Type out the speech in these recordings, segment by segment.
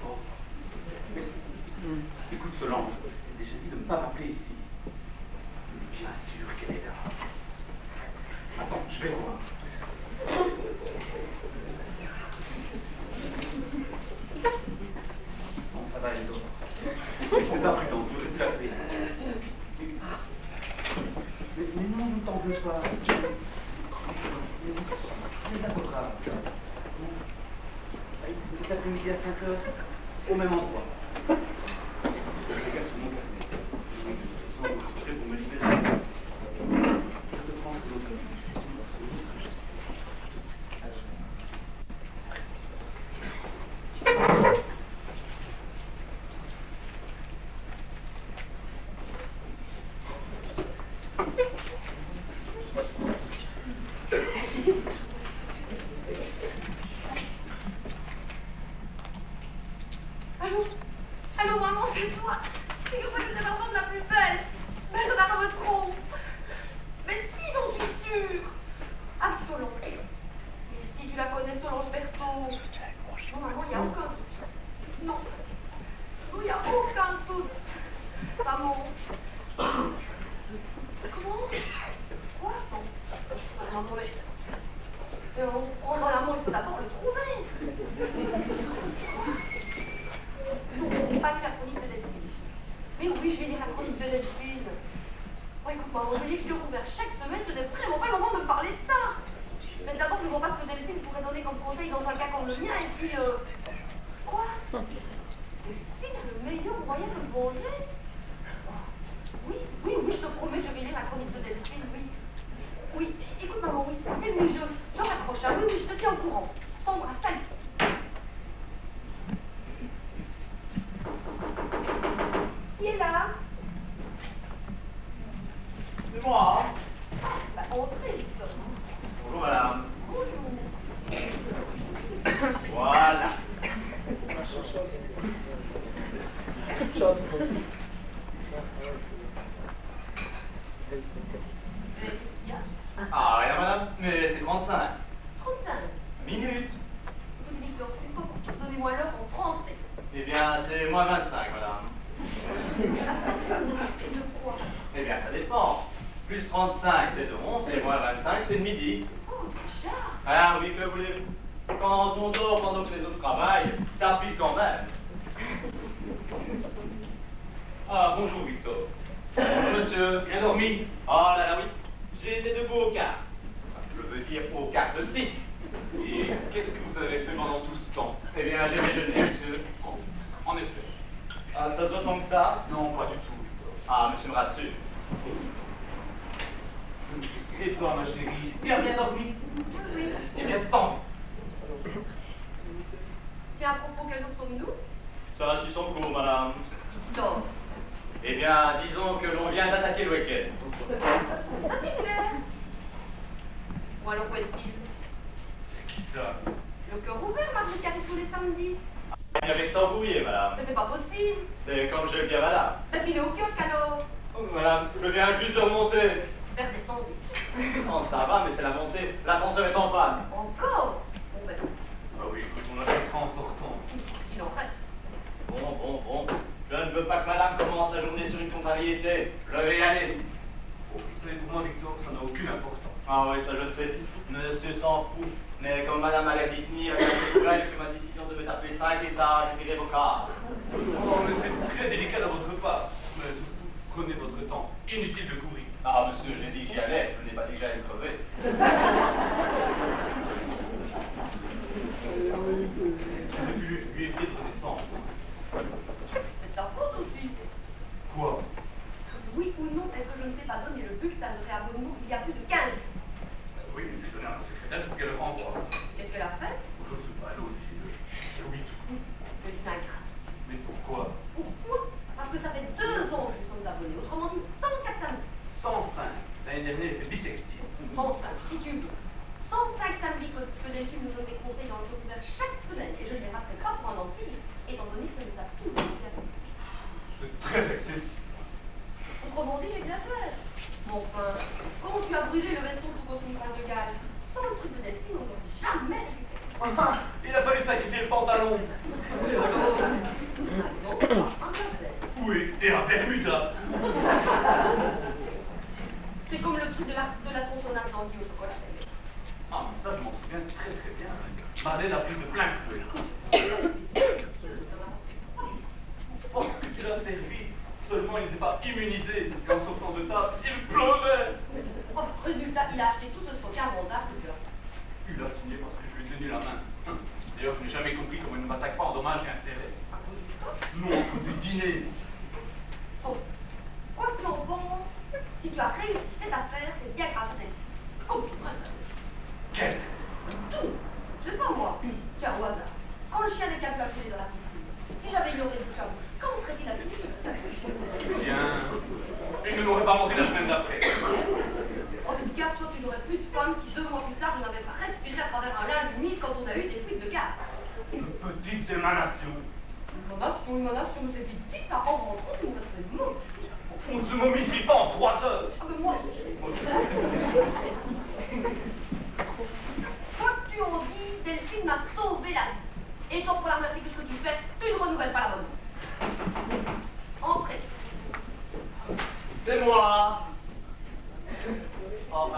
fort. Mais, écoute, Solange, je t'ai déjà dit de ne pas m'appeler ici. Bien sûr qu'elle est là. Attends, je vais voir. Bon, ça va, elle dort. Mais ce n'est pas prudent, je vais te l'appeler. Mais non, ne t'en veux pas. Les avocats. Cet après-midi à 5 heures, au même endroit. Je regarde sur mon carnet. Sans vous prêt pour me libérer. Je te prends de l'autre. Allô? Allô, maman, c'est toi? C'est que moi, je suis l'enfant de la plus belle. Mais ça va me trompe. Mais si, j'en suis sûre. Ah, Solange. Mais si tu la connais, Solange Berthaud. Non, maman, il n'y a aucun doute. Non. Non, il n'y a aucun doute. Maman. Comment? Quoi? Non. Maman, mais on prendra l'amour, il faut d'abord le trouver. Non, pas que la chronique de Delphine. Mais oui, je vais lire la chronique de Delphine. Oh, écoute, maman, je lis que ouvert chaque semaine, ce n'est vraiment pas le moment de me parler de ça. Mais d'abord, je ne vois pas ce que Delphine pourrait donner comme conseil dans un cas comme le mien, et puis, quoi? Delphine a le meilleur moyen de me venger? Oui, oui, oui, je te promets, je vais lire la chronique de Delphine, oui. Oui, écoute, maman, oui, c'est mieux, j'en raccroche, hein. Oui, oui, je te tiens au courant. Je t'embrasse, salut. Qui est là? C'est moi. Bah, entrez, justement. Bonjour, madame. Bonjour. Voilà. Ah, rien, madame, mais c'est 35. 35. Minutes. Écoute, Victor, c'est pas pour tout, donnez-moi l'heure en français. Eh bien, c'est moins 25, madame. De quoi? Eh bien, ça dépend. Plus 35, c'est de 11, et moins 25, c'est de midi. Oh, déjà? Ah oui, que voulez-vous? Quand on dort pendant que les autres travaillent, ça pique quand même. Ah, bonjour, Victor. Bonjour, monsieur. Bien dormi? Oh là là, oui. J'ai été debout au quart. Je veux dire au quart de 6. Et qu'est-ce que vous avez fait pendant tout ce temps? Eh bien, j'ai déjeuné, monsieur. En effet. Ah, ça se voit tant que ça? Non, pas du tout, Victor. Ah, monsieur me rassure. Et toi, ma chérie, bien dormi? Oui. Eh bien, tant. Tiens, à propos, quel jour sommes-nous? Ça suit son cours, madame. Non. Eh bien, disons que l'on vient d'attaquer le week-end. Ah, c'est clair. Bon, alors, où est-il? C'est qui ça? Le cœur ouvert, Marc, qui arrive tous les samedis. Avec ça embrouillé, madame. Mais c'est pas possible. C'est comme je le dis à madame. T'as filé au kiosque, alors? Oh, madame, je viens juste de remonter. Vers descendu. Oh, ça va, mais c'est la montée. L'ascenseur est en panne. Encore? Bon, ben, Ah oui, écoute, on achètera en sortant. il en reste. Bon. Je ne veux pas que madame commence sa journée sur une contrariété. Je vais y aller. Oh, vous savez, pour moi, Victor, ça n'a aucune importance. Ah oui, ça je sais. Monsieur s'en fout. Mais comme madame a l'air d'y tenir, c'est pour elle que ma décision de me taper 5 étages est irrévocable. Oh, mais c'est très délicat de votre part. Mais surtout, prenez votre temps. Inutile de courir. Ah, monsieur, j'ai dit que j'y allais. Je n'ai pas dit que j'allais crever. J'aurais pu lui éviter de redescendre. C'est ta faute aussi. Quoi? Oui ou non, est-ce que je ne t'ai pas donné le bulletin de réabonnement il y a plus de 15 jours? Oui, je lui ai donné à ma secrétaire pour qu'elle le renvoie. Qu'est-ce qu'elle a fait? Je ne sais pas, elle a oublié. Oui. C'est ingrat. servi. Seulement, il n'était pas immunisé. Et en sortant de table, il pleurait. Oh, résultat, il a acheté tout ce stock à mon âge, Il a signé parce que je lui ai tenu la main. D'ailleurs, je n'ai jamais compris comment il ne m'attaque pas en dommages et intérêts. à cause du stock. Non, à cause du dîner. Oh, quoi que tu en penses, si tu as réussi cette affaire, c'est bien grâce à tes filles. Comme tout le monde. Quel? Tout. Je sais pas moi. Tiens, au hasard. Quand le chien des câbles a coulé dans la piscine, si j'avais ignoré le bouche à bouche, comment serait-il habillé? Bien. Et je n'aurais pas menti la semaine d'après. En tout cas, toi, tu n'aurais plus de femme si 2 mois plus tard, je n'avais pas respiré à travers un linge humide quand on a eu des fuites de gaz. De petites émanations. Une émanation, mais c'est vite dit, ça rend en trou, on reste mot. On ne se momifie pas en 3 heures. Ah, mais moi aussi. Quoi que tu en dis, Delphine m'a sauvé la vie. Et toi, pour la remercier de ce que tu fais, tu ne renouvelles pas la bonne. Entrez. C'est moi. Oh,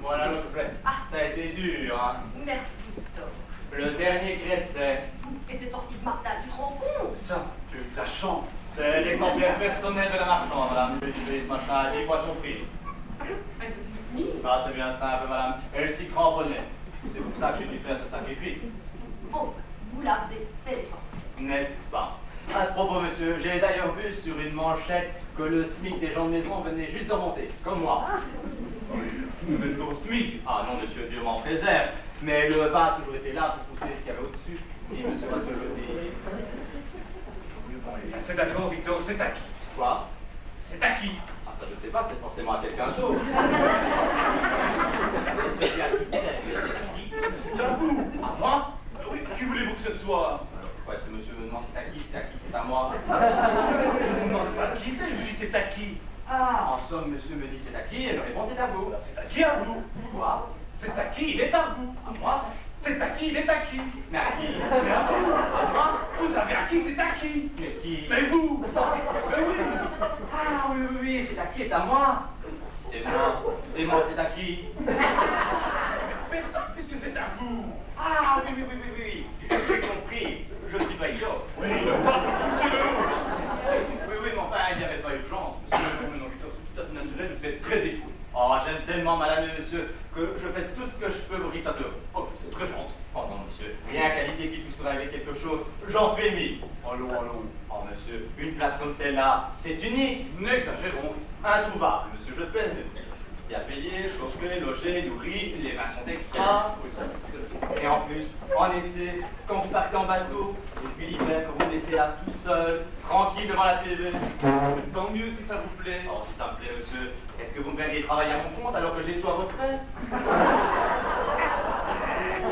voilà le fait. Ah. Ça a été dur, hein. Merci, Victor. Le dernier qui restait. Et c'est sorti de Martin, tu te rends compte? Ça, tu as eu de la chance. C'est l'exemplaire personnel de la marchande, madame. Je vais ce machin à 10 fois son prix. Ah, c'est bien simple, madame. Elle s'y cramponnait. C'est pour ça que j'ai dû faire ce sacrifice. Bon, vous l'avez, c'est l'essentiel. N'est-ce pas? À ce propos, monsieur, j'ai d'ailleurs vu sur une manchette que le SMIC des gens de maison venait juste de monter, comme moi. Vous êtes au SMIC. Ah non, monsieur, Dieu m'en préserve. Mais le bas a toujours été là pour pousser ce qu'il y avait au-dessus. Et monsieur va se le dire. Eh bien, c'est d'accord, Victor, c'est à qui? Quoi? C'est à qui? Ah, ça je sais pas, c'est forcément à quelqu'un d'autre. C'est à qui c'est? C'est à vous. À moi? Oui, qui voulez-vous que ce soit? Ouais, ce monsieur me demande c'est à qui, c'est à moi. Je ne vous demande pas qui c'est, je vous dis c'est à qui? Ah, en somme, monsieur me dit c'est à qui, et je réponds c'est à vous. C'est à qui à vous? Quoi? C'est à qui? Il est à vous. À moi? C'est à qui? Il est à qui? Mais à qui? Mais à vous. À moi? Vous avez à qui? C'est à qui? Mais qui? Mais vous. Mais oui. Ah oui, c'est à qui est à moi? C'est moi. Et moi, c'est à qui? Personne, puisque c'est à vous. Ah oui. J'ai compris. Je suis pas idiot. Oui, le pas, c'est le. Oui, mais enfin, il n'y avait pas urgence. Monsieur, non, Victor, c'est tout à fait naturel, vous êtes très dévoué. Oh, j'aime tellement madame et monsieur que je fais tout ce que je peux pour qu'il soit heureux. Oh, c'est très gentil. Oh non, monsieur, rien qu'à l'idée qu'il puisse rêver quelque chose, j'en fais mille. Allons. Oh, monsieur, une place comme celle-là, c'est unique. N'exagérons. Introuvable, monsieur, je fais. Il y a payé, chauffé, logé, nourri, les vins sont extra. Et en plus, en été, quand vous partez en bateau, et puis l'hiver, quand vous me laissez là tout seul, tranquille devant la télé, Tant mieux si ça vous plaît. oh, si ça me plaît, monsieur, est-ce que vous me verriez travailler à mon compte alors que j'ai tout à votre frais?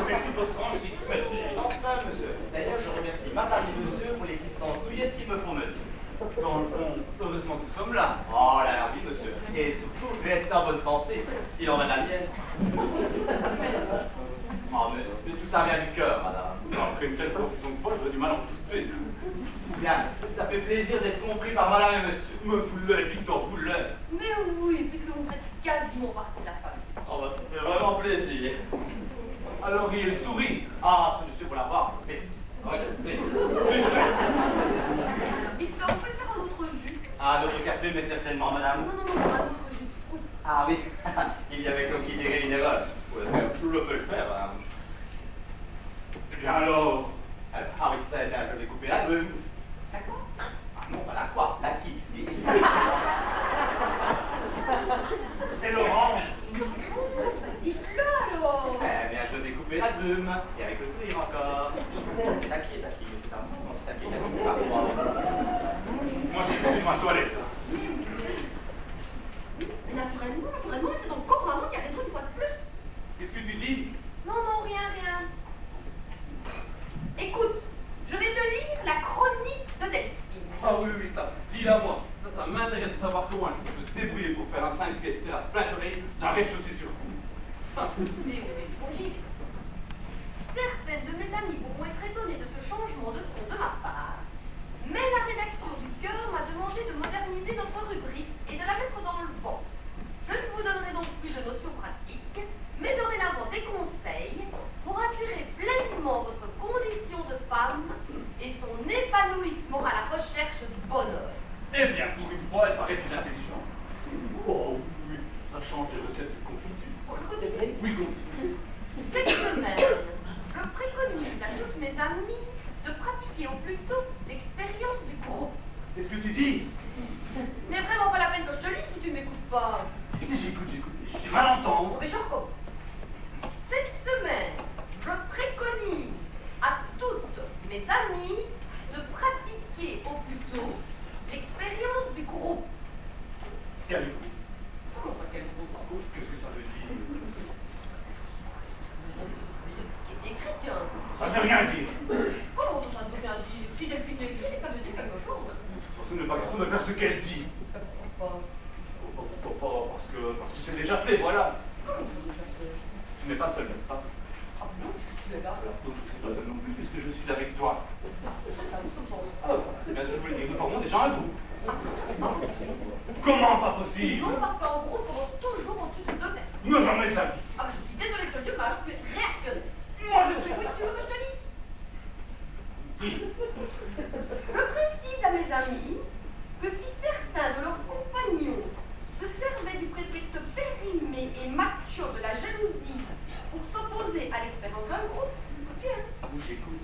Mais toute votre franchise, faites-le. Enfin, monsieur. D'ailleurs, je remercie madame et monsieur pour les distances douillettes qu'ils me font mener. Dans le fond, heureusement que nous sommes là. Oh là, oui, monsieur. Et surtout, restez en bonne santé. Il en va de la mienne. Oh, mais tout ça vient du cœur, madame. Après une telle profession de foi, j'aurais du mal à en douter. Bien, ça fait plaisir d'être compris par madame et monsieur. Mais vous l'êtes, Victor, vous l'êtes. Mais oui, puisque vous faites quasiment partie de la famille. Oh, bah, ça fait vraiment plaisir. Alors il sourit. Ah, c'est monsieur pour la voir. Regardez. Victor, on peut faire un autre jus? Ah, notre café, mais certainement, madame. Non, un autre jus. Oui. Ah oui, il y avait comme qui dirait une erreur. Je peux le faire, madame. Eh bien alors. Ah oui, je vais couper la brume. D'accord. Ah non, pas la quoi, la qui. C'est l'orange. Dites-le alors. Eh bien, je vais couper la brume. Et avec le sourire encore. C'est à qui, c'est à moi. Non, c'est à qui, c'est à moi. Moi j'ai fait ma toilette. Mais naturellement, c'est encore maman qui a raison une fois de plus. Qu'est-ce que tu dis? Non, rien. Écoute, je vais te lire la chronique de Delphine. Ah oui, ça. Dis-la moi. Ça m'intéresse de savoir comment je peux se débrouiller pour faire un 5 pieds de terrasse plein soleil d'un rez-de-chaussée sur vous. Mais bon, j'y vais. Certaines de mes amies vont être étonnées de ce changement de ton de ma part. Mais la rédaction du Cœur m'a demandé de moderniser notre rubrique et de la mettre dans le banc. Je ne vous donnerai donc plus de notions pratiques, mais dorénavant des conseils pour assurer pleinement votre condition de femme et son épanouissement à la recherche du bonheur. plutôt l'expérience du groupe. Qu'est-ce que tu dis? Mais vraiment pas la peine que je te lise si tu ne m'écoutes pas. Si, j'écoute. J'ai mal entendu. Bon, mais je recommence. Cette semaine, je préconise à toutes mes amies de pratiquer au plus tôt l'expérience du groupe. Quel groupe? Comment ça, quel groupe? Qu'est-ce que ça veut dire? C'est écrit, tiens. Ça veut rien dire. Comment ça ne veut rien dire? Si Delphine l'écrit, ça veut dire quelque chose. Ce n'est pas question de faire ce qu'elle dit. Pourquoi? Parce que c'est déjà fait, voilà. Comment ça déjà fait? Tu n'es pas seul, n'est-ce pas? Ah non, tu es là. Donc je ne suis pas seul non plus puisque je suis avec toi. C'est ça, nous sommes Eh bien, je voulais dire, nous formons déjà un groupe. ensemble. Comment pas possible? Non, parce qu'en gros, on commence toujours au-dessus de 2 mètres. Non, jamais de la vie. Ah, bah, je suis désolée de te le dire, mais alors, tu es réactionnaire. Moi, je suis... Oui, tu veux que je te dise? Dis. Je précise à mes amis que si certains de leurs compagnons se servaient du prétexte périmé et macho de la jalousie pour s'opposer à l'expérience d'un groupe, bien. J'écoute.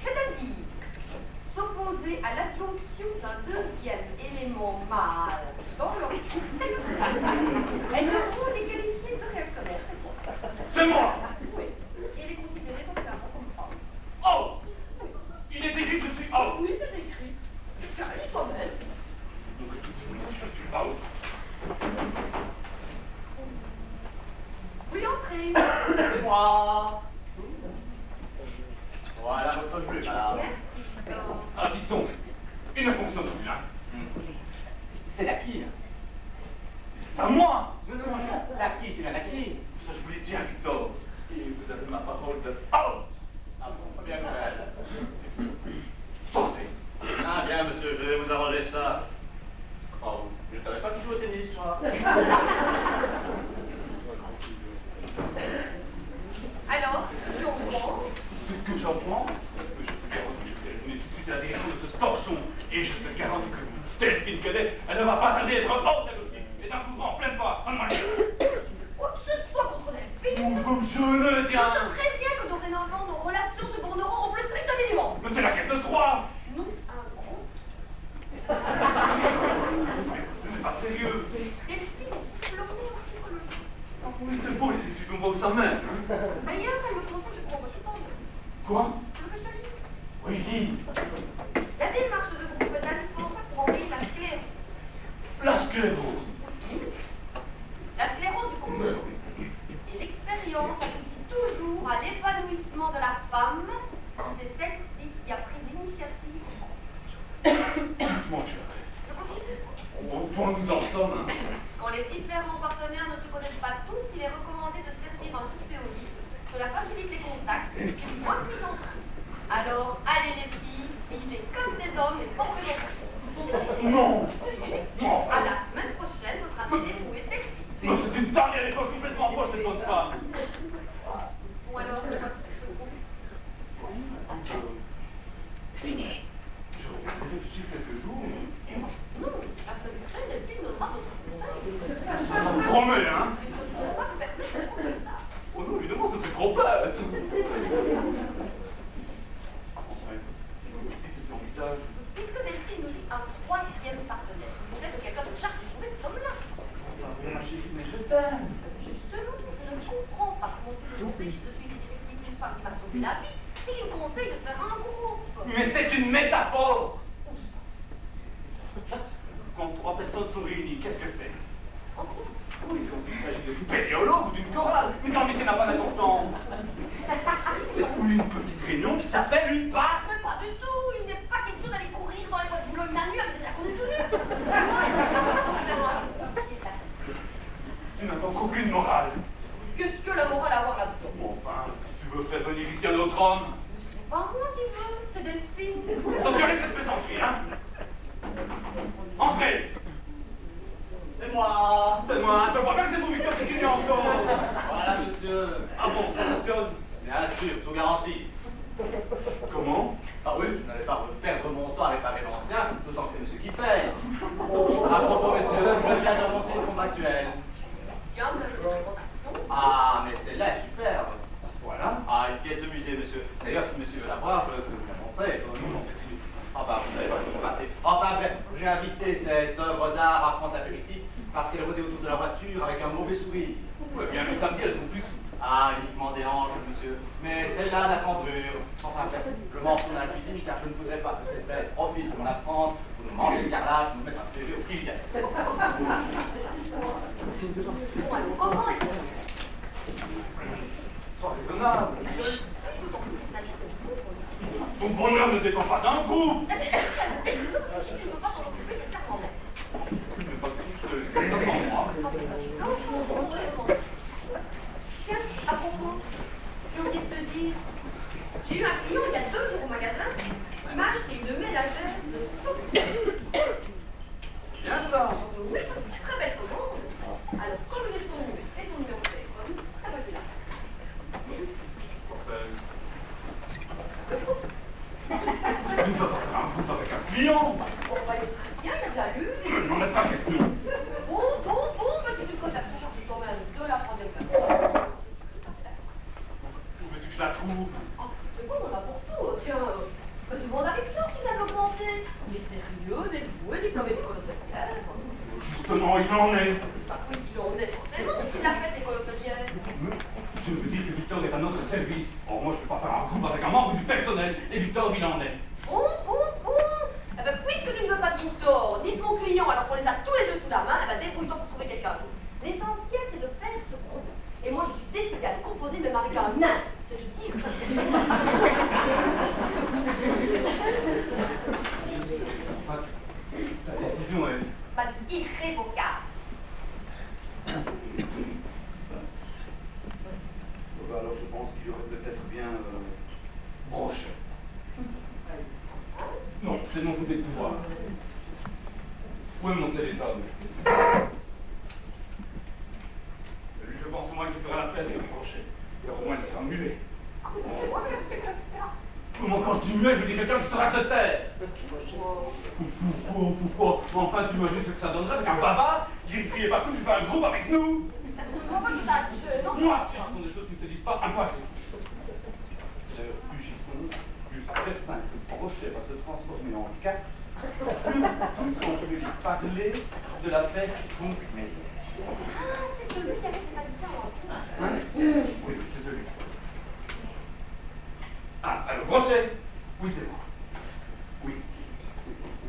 C'est-à-dire s'opposer à l'adjonction d'un deuxième élément mâle dans leur groupe, elles ne sont les qualifiées de réactionnaires, c'est moi. C'est moi. Oui, et les considérer comme femmes. Oh. Il est écrit que je suis out. Oui, c'est écrit. C'est carré toi-même. Donc, je suis out. Oui, entrez. C'est moi. Voilà votre jeu, madame. Merci. Ah, dites donc. Il ne fonctionne plus, hein. C'est la qui? C'est à moi. La qui, c'est la qui? Ça, je vous l'ai dit, hein, Victor. Et vous avez ma parole de out. Ah bon, bien fait. Sortez. Ah bien, monsieur, je vais vous arranger ça. Oh, je ne savais pas qu'il jouait au tennis, moi. Alors, tu comprends? Ce que j'apprends, je te garantis, je vais téléphoner tout de suite à la direction de ce torchon. Et je te garantis que Delphine Cadet, elle ne va pas tarder à être hors elle aussi. Et d'un coup, en pleine voix, en moi. Quoi que ce soit contre Delphine, Je ne je tiens. te préviens que dorénavant, nos relations se borneront au plus strict minimum. Mais c'est la guerre de Troie. Non, un groupe. Ce n'est pas sérieux. Delphine est diplômée en psychologie. Oui, c'est beau les études, on va où ça mène. D'ailleurs, elle me conseille de prendre tout en deux. Quoi? Tu veux que je te dise? Oui, dis. La démarche de groupe est indispensable pour enrayer la sclérose. La sclérose. La sclérose du groupe. Et l'expérience aboutit toujours à l'épanouissement de la femme quand c'est celle-ci qui a pris l'initiative. Mon cher. Je continue. Au point où nous en sommes. Quand les différents partenaires ne se connaissent pas tous, il est recommandé de servir un subthéorie. Cela facilite les contacts et moins plus en train. Alors, allez les filles, vivez comme des hommes et formez vos Non. Non. À la semaine prochaine, votre ami dévoué sexy. Non, c'est une dernière époque complètement folle, cette bonne femme. Bon alors, c'est quoi que je peux vous Fini. Je reviendrai réfléchir quelques jours. Non, la semaine prochaine, les filles donnera votre conseil. Ça me promet, hein. Les choses ne sont pas faites. Oh non, évidemment, ce serait trop bête. Puisque Delphine nous dit un troisième partenaire, vous êtes quelqu'un de charge, vous trouvez cet homme-là. Mais je t'aime. Justement, je ne comprends pas comment tu peux empêcher de suivre une femme qui va sauver la vie et qui me conseille de faire un groupe. Mais c'est une métaphore. Quand trois personnes sont réunies, qu'est-ce que c'est? En groupe. Oui, quand il s'agit de spéléologue ou d'une chorale. Mais quand l'idée n'a pas d'importance. Ou une petite réunion qui s'appelle une passe. Mais pas du tout, il n'est pas question d'aller courir dans les boîtes de Boulogne la nuit avec des inconnus tenus. Tu n'as donc aucune morale. Qu'est-ce que la morale à avoir là-dedans? Bon, enfin, tu veux faire venir ici un autre homme. C'est pas moi qui veux, c'est Delphine. Attention avec cette plaisanterie, hein. Entrez. C'est moi. C'est moi, je vois bien que c'est vous, Victor, qui signe encore. Voilà, monsieur. Ah bon, ça fonctionne. Bien sûr, tout garanti. Comment? invité cette œuvre d'art à prendre apéritif parce qu'elle rôdait autour de la voiture avec un mauvais sourire. Ouais, bien, le samedi, elles sont plus sous. Ah, uniquement des hanches, monsieur. Mais celle-là, la cambrure. Enfin, je m'en fous dans la cuisine car je ne voudrais pas que cette bête profite de mon absence pour nous manger le carrelage, nous mettre un CV au fil. Bon, alors, comment est-ce Sois raisonnable. que... Ton bonheur ne dépend pas d'un coup. Je ne peux pas s'en occuper, je vais quand même. Mais pas que moi. Tiens, à propos, j'ai oublié de te dire, j'ai eu un client il y a 2 jours au magasin qui m'a acheté une mélangère de soupe. Bien ça. Oui, très belle commande. Alors, comme j'ai son nom et son numéro de téléphone, ça va être là. Tu ne vas pas faire un coup avec un client. On va être très bien, il a déjà lu. Je ne m'en ai pas question. Bon, mais tu peux faire très charger quand même de la troisième personne. Où veux-tu que je la trouve? Ah, c'est bon, on en a pour tout. Tiens, demande à Victor qui vient de l'augmenter. Il est sérieux, dévoué, diplômé d'école hôtelière. Justement, il en est. Bah oui, il en est forcément, puisqu'il a fait l'école hôtelière. Je veux dire que Victor est à notre service. Or, moi, je ne peux pas faire un groupe avec un membre du personnel. Et Victor, il en est. Bon. Eh ben, puisque tu ne veux pas de Victor, ni de mon client, alors qu'on les a tous les deux sous la main, eh ben, débrouille-toi pour trouver quelqu'un d'autre. L'essentiel, c'est de faire ce groupe. Et moi, je suis décidée à le composer même avec un nain. C'est je dis. Ta décision est... Pas irrévocable. Alors, je pense qu'il y aurait peut-être bien... Brochet. Non, c'est non, vous devez tout voir. Où est mon téléphone? Lui, je pense au moins qu'il fera la peine de Brochet. Et au moins, il sera muet. Comment quand je dis muet, je dis quelqu'un qui saura se taire. Pourquoi? Enfin, tu imagines ce que ça donnerait avec un bavard qui criait partout, tu fais un groupe avec nous? Moi, pas que ça, non. Moi, ce sont des choses qui ne te disent pas un point. Plus j'y songe, plus certain que Brochet va se transformer en 4, surtout quand je vais lui parler de la fête ponctuelle. Ah, c'est celui qui avait fait ça en Hein? Oui, c'est celui. Ah, alors Brochet? Oui, c'est moi. Oui.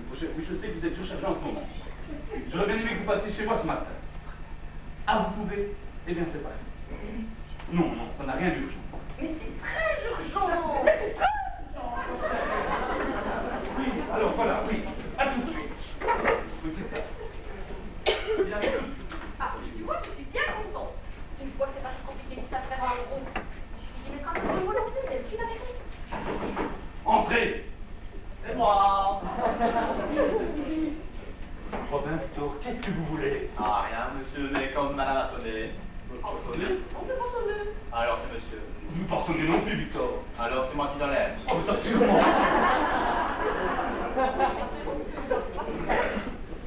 Brochet, oui, je sais que vous êtes surchargé en ce moment. J'aurais bien aimé que vous passiez chez moi ce matin. Ah, vous pouvez? Eh bien, c'est pas. Non, ça n'a rien d'urgent. Mais c'est très urgent. Oui, alors voilà, oui. À tout de suite. Oui, c'est ça. Il arrive tout de suite. Ah, tu vois, je suis bien contente. Tu vois que c'est pas si compliqué que ça faire un groupe. Il suffit d'y mettre un peu de volonté, c'est une vérité. Entrez. C'est moi. Robin, Victor, qu'est-ce que vous voulez? Ah, rien, monsieur, mais comme madame a sonné. Vous sonnez? On peut pas sonner. Alors, c'est monsieur. Vous ne pas sonner non plus, Victor. Alors, c'est moi qui donne l'air. Oh, ça sûrement.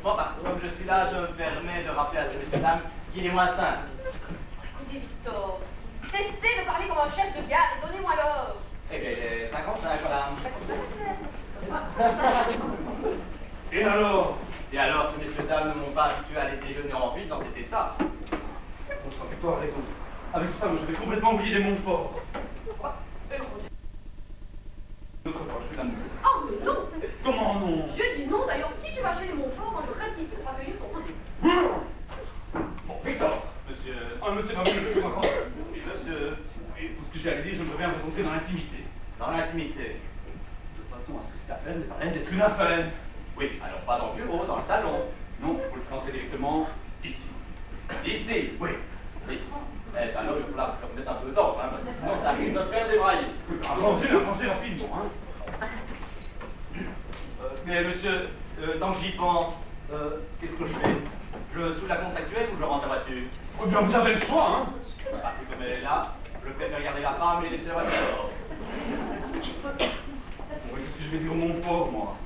Bon, bah, comme je suis là, je me permets de rappeler à ces messieurs dames qu'il est moins simple. Écoutez, Victor, cessez de parler comme un chef de gare et donnez-moi l'heure. Eh bien, il est 55, madame. Et alors? Et alors, ces messieurs dames ne m'ont pas habitué à aller déjeuner en ville dans cet état. Bon sang, Victor a raison. Avec tout ça, moi, j'avais complètement oublié des Montfort. Quoi? L'autre fois, je fais la mousse. Oh, mais non. Comment non? J'ai dit non, d'ailleurs, si tu vas chez les Montfort, moi je reste ici pour accueillir ton rendez-vous. Bon, Victor, monsieur... Un monsieur va venir plus encore. Oui, monsieur. Et tout ce que j'ai à lui dire, j'aimerais bien vous montrer dans l'intimité. Dans l'intimité. De toute façon, est-ce que cette affaire n'est pas rien d'être une affaire? Oui, alors pas dans le bureau, dans le salon. Non, vous le ferez directement ici. Ici. Oui. Oui. Eh ben alors, il faut là remettre un peu d'ordre, hein, parce que sinon ça risque de faire débrailler. Arrangez rapidement, hein. Mais monsieur, tant que j'y pense, qu'est-ce que je fais? Je sous la contractuelle ou je rentre la voiture? Eh bien, vous avez le choix, hein. Parce que comme elle est là, je préfère regarder la femme et laisser la voiture. Qu'est-ce que je vais dire au Montfort, moi?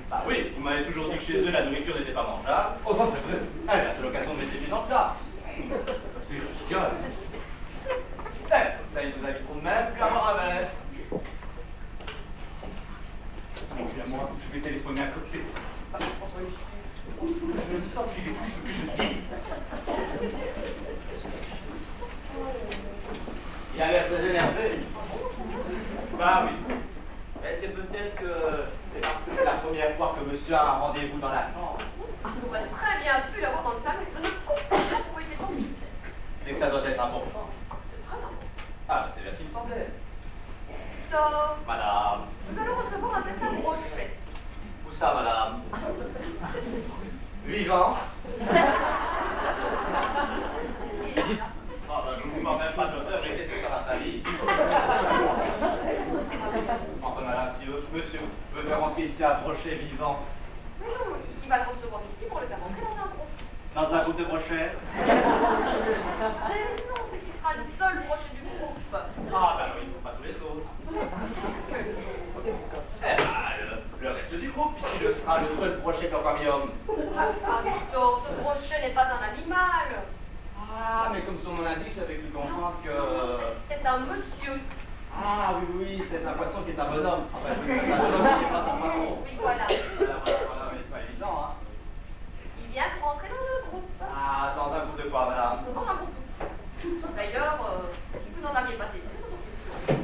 Bah oui, vous m'avez toujours dit que chez eux la nourriture n'était pas mangeable. Oh, ça c'est vrai. Eh bien, c'est l'occasion de mettre les pieds dans le plat. Ça c'est génial. Eh, comme ça, ils vous inviteront même plus à boire un verre. Excusez-moi, je vais téléphoner à côté. Il a l'air très énervé. Bah oui. Mais c'est peut-être que c'est parce que c'est la première fois que monsieur a un rendez-vous dans la chambre. On aurait très bien pu l'avoir dans le salon. Je ne comprends pas pourquoi il est tant discret. C'est que ça doit être important. C'est très important. Ah, c'est bien ce qu'il me semblait. Stop. Madame. Nous allons recevoir un certain Brochet. Où ça, madame? Vivant. Ah ben, je ne vous parle même pas d'auteur, mais qu'est-ce que ça va salir? Enfin, madame, si monsieur veut faire rentrer ici à Brochet vivant. Mais non, il va le recevoir ici pour le faire rentrer dans un groupe. Dans un groupe de Brochet? Mais non, c'est qu'il sera le seul Brochet du groupe. Ah ben oui, il ne faut pas tous les autres. Eh ben, le reste du groupe, ici, je sera le seul Brochet de l'aquarium. Ah, Victor, ce Brochet n'est pas un animal. Ah, mais comme son nom l'indique, j'avais cru comprendre que... C'est un monsieur. Ah oui, oui, c'est un poisson qui est un bonhomme. Enfin, oui, c'est un bonhomme qui n'est pas un poisson. Oui, voilà. Voilà, mais c'est pas évident, hein. Il vient pour rentrer dans le groupe. Ah, dans un groupe de quoi, madame? Dans un groupe. D'ailleurs, vous n'en aviez pas saisi.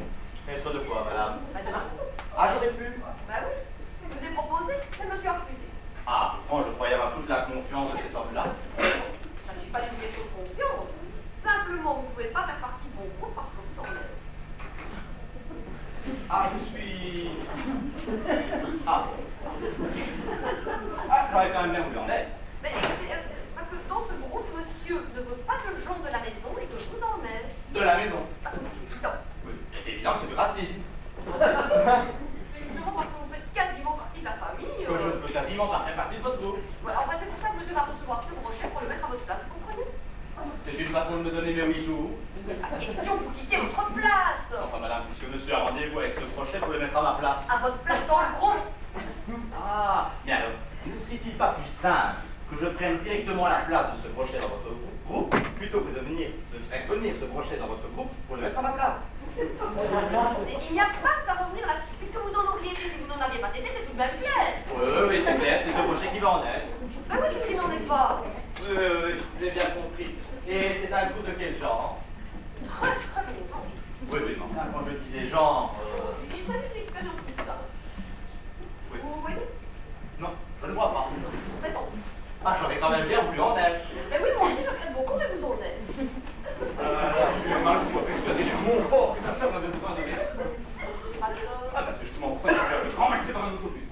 Maître de quoi, madame? Bah, de vous. Ah, je sais plus. Bah oui. Je vous ai proposé, mais monsieur a refusé. Ah, pourtant, je croyais avoir toute la confiance de cet homme-là. Ça n'est pas une question de confiance. Simplement, vous ne pouvez pas faire partie de mon groupe parce que vous en êtes. Ah, je suis... Ah. Ah, je croyais quand même bien où il en est. Mais écoutez, parce que dans ce groupe, monsieur ne veut pas de gens de la maison et que je vous emmène. De la maison. Bah, c'est évident. Oui, c'est évident que c'est du racisme. C'est justement parce que vous faites quasiment partie de la famille. Que je peux quasiment pas faire partie de votre groupe. Voilà, en fait, c'est pour ça que monsieur va recevoir ce brochet pour le mettre à votre place, vous comprenez? C'est une façon de me donner mes 8 jours. Pas question, vous quittez votre place. Enfin, madame, puisque monsieur a rendez-vous avec ce crochet pour le mettre à ma place. À votre place dans le groupe. Ah, bien alors, ne serait-il pas plus simple que je prenne directement la place de ce brochet dans votre groupe, plutôt que de faire venir ce brochet dans votre groupe pour le mettre à ma place? Et il n'y a pas à revenir là-dessus, puisque vous en auriez été si vous n'en aviez pas été, c'est tout de même bien. Oui, c'est clair, c'est ce brochet qui va en être. Ben oui, qu'est-ce qu'il n'en est pas? Oui, j'ai bien compris. Et c'est un groupe de quel genre? Très, très bien. Oui, mais enfin, quand je disais genre... Il s'agit d'une expérience tout ça. Oui. Vous voyez? Non, je ne vois pas. Mettons. Ah, j'aurais quand même bien voulu en être. Mais oui, moi aussi, je regrette beaucoup, mais vous en êtes. Mal, je vois persuadé du confort que ta femme avait besoin de l'air. C'est pas le... Ah, bah c'est justement pour ça que je vais le grand maxi par un autobus.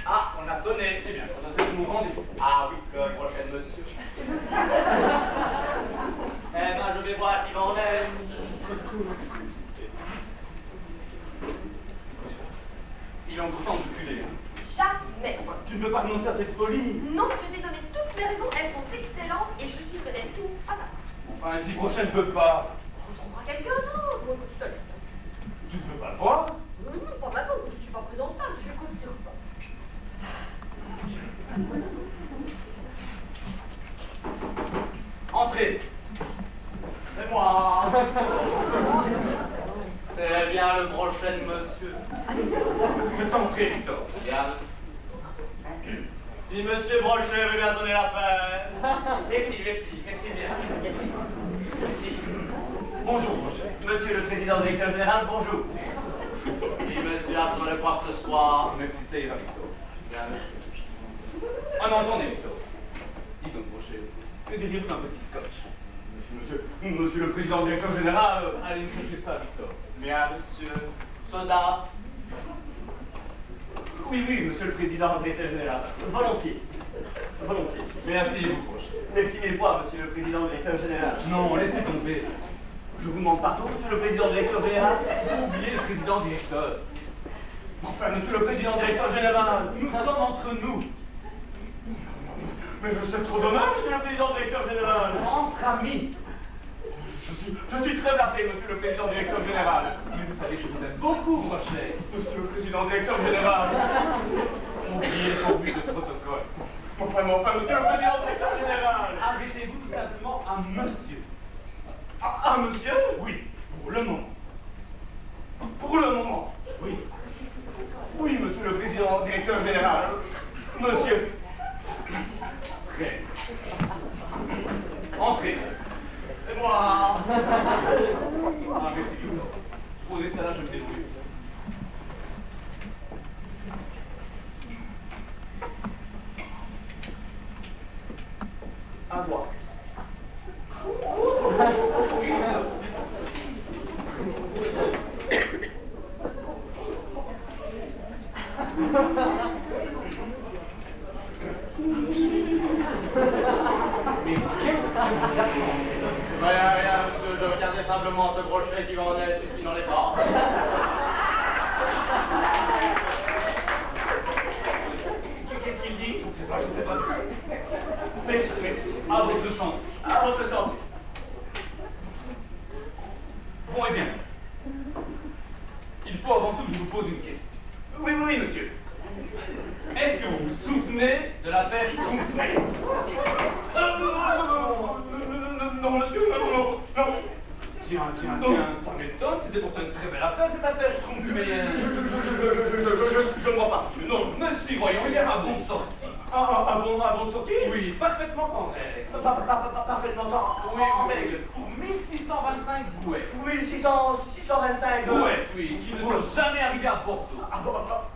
Ah, on a sonné. Eh bien, on a fait mon rendez-vous. Ah oui, le prochain monsieur. Eh ben, je vais voir qui m'en est. Il est en train de culer. Jamais. Tu ne peux pas renoncer à cette folie. Non, je t'ai donné toutes les raisons, elles sont excellentes et je suis prête d'être tout à la fin. Enfin, si prochain ne peut pas. On trouvera quelqu'un d'autre, moi, tout seul. Tu ne peux pas le voir. Non, pas maintenant, je ne suis pas présentable, je ne confirme pas. Entrez. C'est moi. C'est bien le prochain monsieur. C'est entré, Victor. Bien. Si monsieur Brochet veut bien donner la peine. Merci bien. Merci. Bonjour, Brochet. Monsieur le président directeur général, bonjour. Si monsieur a besoin de quoi que ce soit. Merci, ça ira, Victor. Bien, monsieur. Ah non, attendez, Victor. Dis donc, Brochet, que diriez-vous un petit scotch? Monsieur le président directeur général, allez nous chercher ça, Victor. Bien, monsieur. Soda. Oui, monsieur le président directeur général. Volontiers. Mais asseyez-vous, Brochet. Merci mille fois, monsieur le président directeur général. Non, laissez tomber. Je vous demande pardon, monsieur le président directeur général. Oubliez le président directeur. Enfin, monsieur le président directeur général, nous sommes entre nous. Mais je sais trop dommage, monsieur le président directeur général. Entre amis. Je suis très flatté, monsieur le président directeur général. Mais vous savez que je vous aime beaucoup, Brochet. Monsieur le président directeur général. Oubliez son but de protocole. Enfin, monsieur le président directeur général. Arrêtez-vous tout simplement à monsieur. Ah, monsieur? Oui, pour le moment. Pour le moment, oui. quoi? Mais qu'est-ce que vous attendez? Rien, monsieur, je regardais simplement ce brochet qui en est et qui n'en est pas. Qu'est-ce qu'il dit? Je ne sais pas. Mais, à votre chance. À votre santé. Bon, eh bien. Il faut avant tout que je vous pose une question. Oui, oui, monsieur. Est-ce que vous vous souvenez de l'affaire Schtroumpfmeyer? Non, monsieur, non. Tiens, ça m'étonne, c'était pourtant une très belle affaire cette affaire Schtroumpfmeyer. Je ne vois pas, monsieur, non. Mais si, voyons, il y a un bon de sortie. Un bon de sortie? Oui, parfaitement en règle. Parfaitement en règle. Pour 1625 gouettes. 625 Gouettes, oui, qui ne sont jamais arrivés à Bordeaux. À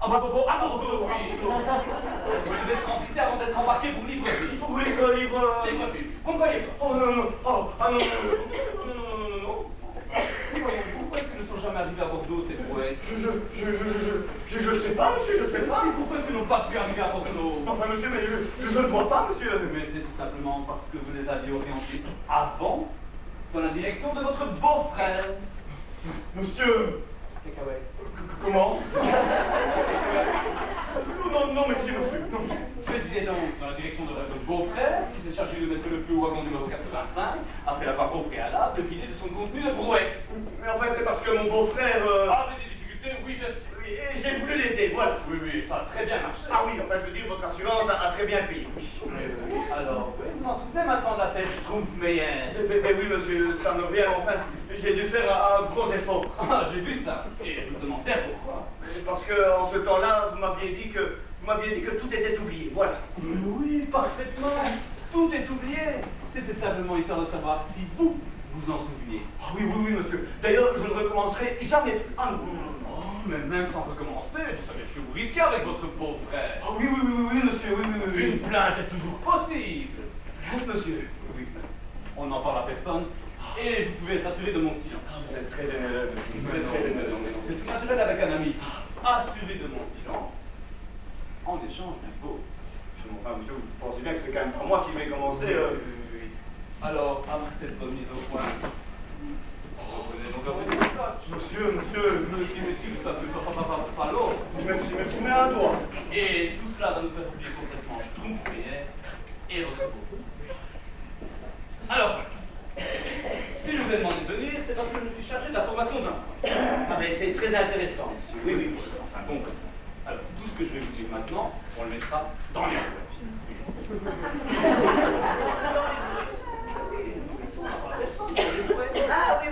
Bordeaux, Oui. Vous devez être entité avant d'être embarqué pour Libreville. Pour Libreville. Vous ne voyez pas. Oh non. Oui, voyons, pourquoi est-ce qu'ils ne sont jamais arrivés à Bordeaux, ces brouettes? Je sais pas, monsieur, je sais pas. Pourquoi est-ce qu'ils n'ont pas pu arriver à Bordeaux? Enfin, monsieur, mais je ne vois pas, monsieur. Mais c'est tout simplement parce que vous les aviez orientés avant dans la direction de votre beau-frère. Monsieur. Comment? Non, merci, monsieur. Non. Je disais donc dans la direction de votre beau-frère, qui s'est chargé de mettre le feu au wagon numéro 85, après l'avoir au préalable, de vider de son contenu de brouette. Mais en fait, c'est parce que mon beau-frère... Avait des difficultés, oui, je sais. Oui, et j'ai voulu l'aider, voilà. Oui, ça a très bien marché. Ah oui, enfin, je veux dire, votre assurance a très bien payé. Oui. Alors, oui, vous en souvenez maintenant de l'affaire Schtroumpfmeyer? Mais oui, monsieur, ça me revient, enfin, j'ai dû faire un gros effort. Ah, j'ai vu ça. Et je vous demandais pourquoi. Parce qu'en ce temps-là, vous m'aviez dit que tout était oublié, voilà. Oui, parfaitement. Tout est oublié. C'était simplement histoire de savoir si vous vous en souveniez. Ah oui, monsieur. D'ailleurs, je ne recommencerai jamais plus. Ah non. Oh, mais même sans recommencer, vous savez ce que vous risquez avec votre beau-frère. Ah oui, monsieur, oui. Une plainte est toujours possible. Monsieur. Oui. On n'en parle à personne. Et vous pouvez être assuré de mon silence. Vous êtes très généreux, monsieur. Vous êtes très généreux. C'est tout naturel avec un ami. Assuré de mon silence. En échange d'impôts. Enfin, monsieur, vous pensez bien que c'est quand même pas moi qui vais commencer. Oui. Alors, après cette remise au point, vous donc un peu des scotch. Monsieur, ça ne peut pas l'autre. merci, mais un doigt. Et tout cela va nous faire oublier complètement Schtroumpfmeyer et votre beau. Alors, si je vous ai demandé de venir, c'est parce que je me suis chargé de la formation d'un. Ah, mais c'est très intéressant, monsieur. Oui. Enfin, bon. Alors, tout ce que je vais vous dire maintenant, on le mettra dans les boîtes. Ah oui.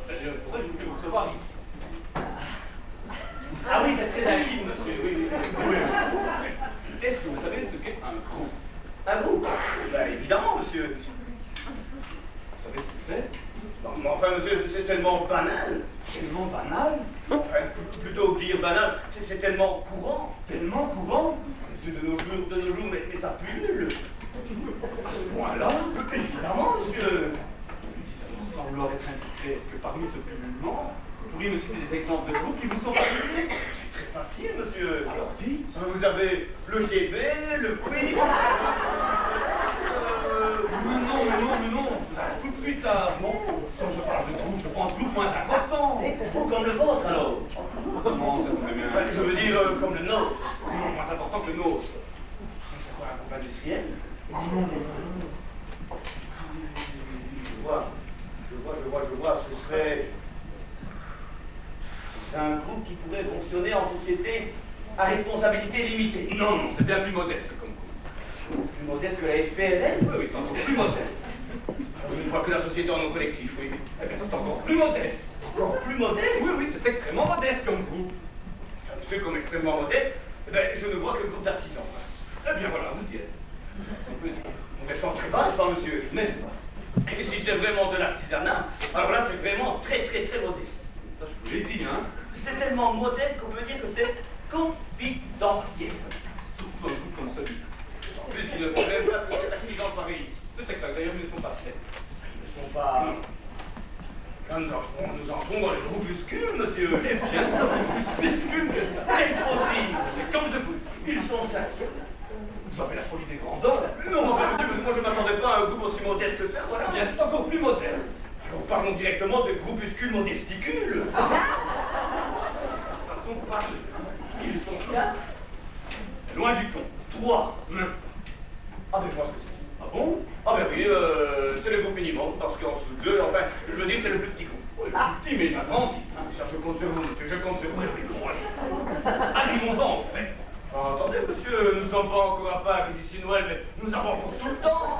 C'est pour ça que je voulais vous recevoir ici. Ah oui, c'est très intime, monsieur. Oui. Est-ce que vous savez ce qu'est un groupe? Un groupe? Ben, évidemment, monsieur. Vous savez ce que c'est? Non, mais enfin, monsieur, c'est tellement banal. Tellement banal? Enfin, plutôt que dire banal, c'est tellement courant. Tellement courant? Monsieur, de nos jours, mais ça pullule. À ce point-là? Évidemment, monsieur. Sans vouloir être indiscret, est-ce que parmi ce pullulement, vous pourriez me citer des exemples de groupes qui vous sont familiers? C'est très facile, monsieur. Alors dites. Vous avez le GB, le Quick. Mais non. Tout de suite là. Bon, quand je parle de groupe, je pense groupe moins important. Comme le vôtre, alors. Comment ça vous fait bien? Je veux dire, comme le nôtre. Non, moins important que le nôtre. C'est quoi, un groupe industriel? Non. Je vois, ce serait un groupe qui pourrait fonctionner en société à responsabilité limitée. Non, c'est bien plus modeste comme groupe. Plus modeste que la SPLL? Oui, c'est encore plus modeste. Je ne vois que la société en non collectif, oui. Eh bien, c'est encore plus modeste. Encore plus modeste? Oui, c'est extrêmement modeste comme groupe. Monsieur, comme extrêmement modeste, eh bien, je ne vois que le groupe d'artisans. Eh bien, voilà, vous y êtes. On peut dire. On descend très bas, n'est-ce pas, monsieur? N'est-ce pas? Et si c'est vraiment de l'artisanat, alors là, c'est vraiment très modeste. Ça, je vous l'ai dit, hein. C'est tellement modeste qu'on peut dire que c'est confidentiel. Surtout un groupe comme celui. En plus, il ne faut même pas que cette activité soit d'ailleurs, ils ne sont pas faits. Ils ne sont pas... Là, nous entrons dans les groupuscules, monsieur. Eh bien, c'est groupuscules que ça. Impossible. C'est comme je vous dis. Ils sont 5. Vous avez la folie des grandeurs. Non, enfin, monsieur, moi je ne m'attendais pas à un groupe aussi modeste que ça, voilà. Bien, c'est encore plus moderne. Alors parlons directement de groupuscules modesticules. Façon de parler. Ils sont 4. Loin du compte. 3. Ah, mais je vois ce que c'est. Ah bon? Ah, ben oui, c'est le groupe minimum, parce qu'en dessous de 2, enfin, je veux dire, c'est le plus petit groupe. Oui, petit, mais il m'a grandi. Ça, je compte sur vous, monsieur, je compte sur vous. Arrivons-en, en fait. Ah, attendez, monsieur, nous ne sommes pas encore à Pâques d'ici Noël, mais nous avons pour tout le temps.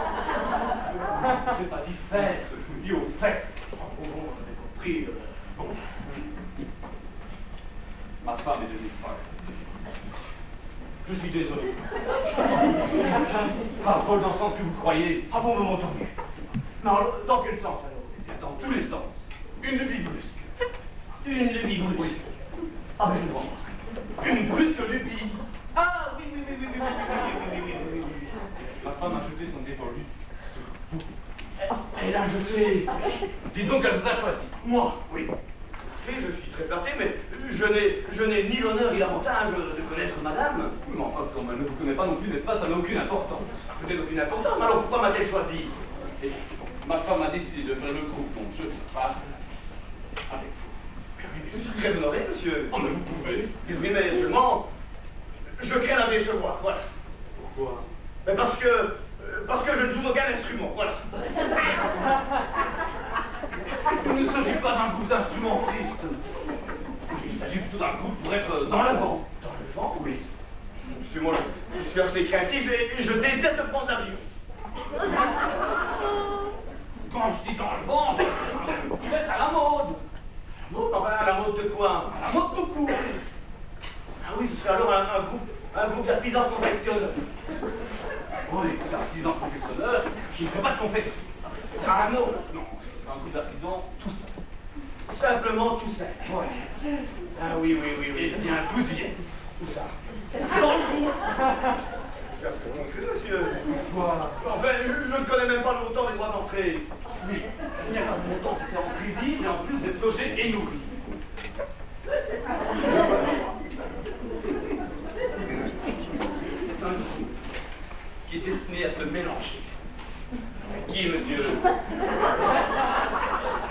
Je n'ai pas dit faire, je vous dis au fait. Bon, on avait compris. Bon. Ma femme est devenue folle. Je suis désolé. Pas folle dans le sens que vous croyez. Ah bon, moment entendu. Non, dans quel sens alors? Eh bien, dans tous les sens. Une lubie brusque. Une lubie brusque. Oui. Ah, mais je vois pas. Une brusque lubie. Ah, oui, oui, oui, oui, oui, oui, oui, oui, oui, oui. Ma femme a jeté son dévolu. Elle a jeté. Disons qu'elle vous a choisi. Moi, oui. Et je suis très flatté, mais je n'ai ni l'honneur ni l'avantage de connaître madame. Oui, mais enfin, comme elle ne vous connaît pas non plus, n'est-ce pas, ça n'a aucune importance. Peut-être aucune importance, mais alors pourquoi m'a-t-elle choisi? Et ma femme a décidé de faire le groupe, donc je pars avec vous. Je suis très honoré, monsieur. Oh, mais vous pouvez. Oui, mais seulement, je crains la décevoir, voilà. Pourquoi? Mais parce que je ne joue d'aucun instrument, voilà. Il ne s'agit pas d'un groupe d'instrumentistes. Il s'agit plutôt d'un groupe pour être dans le vent. Dans le vent, oui. Monsieur, moi, je suis assez craintif et je déteste prendre l'avion. Quand je dis dans le vent, c'est un groupe pour être à la mode. Enfin, à la mode de quoi? À la mode tout court. Ah oui, ce serait alors un groupe d'artisans confectionneurs. Oui, des artisans confectionneurs qui ne font pas de confection. Ah non, non, c'est un groupe d'artisans tout seul. Simplement tout ça. Ouais. Ah oui, oui, oui, oui. Eh bien, vous y êtes. Où ça? Dans le groupe. Je suis un peu confus, monsieur. Voilà. Enfin, je ne connais même pas le montant des droits d'entrée. Oui, il n'y a pas de montant, c'était en crédit, mais en plus d'être logé et nourri. C'est un groupe qui est destiné à se mélanger. Qui, monsieur?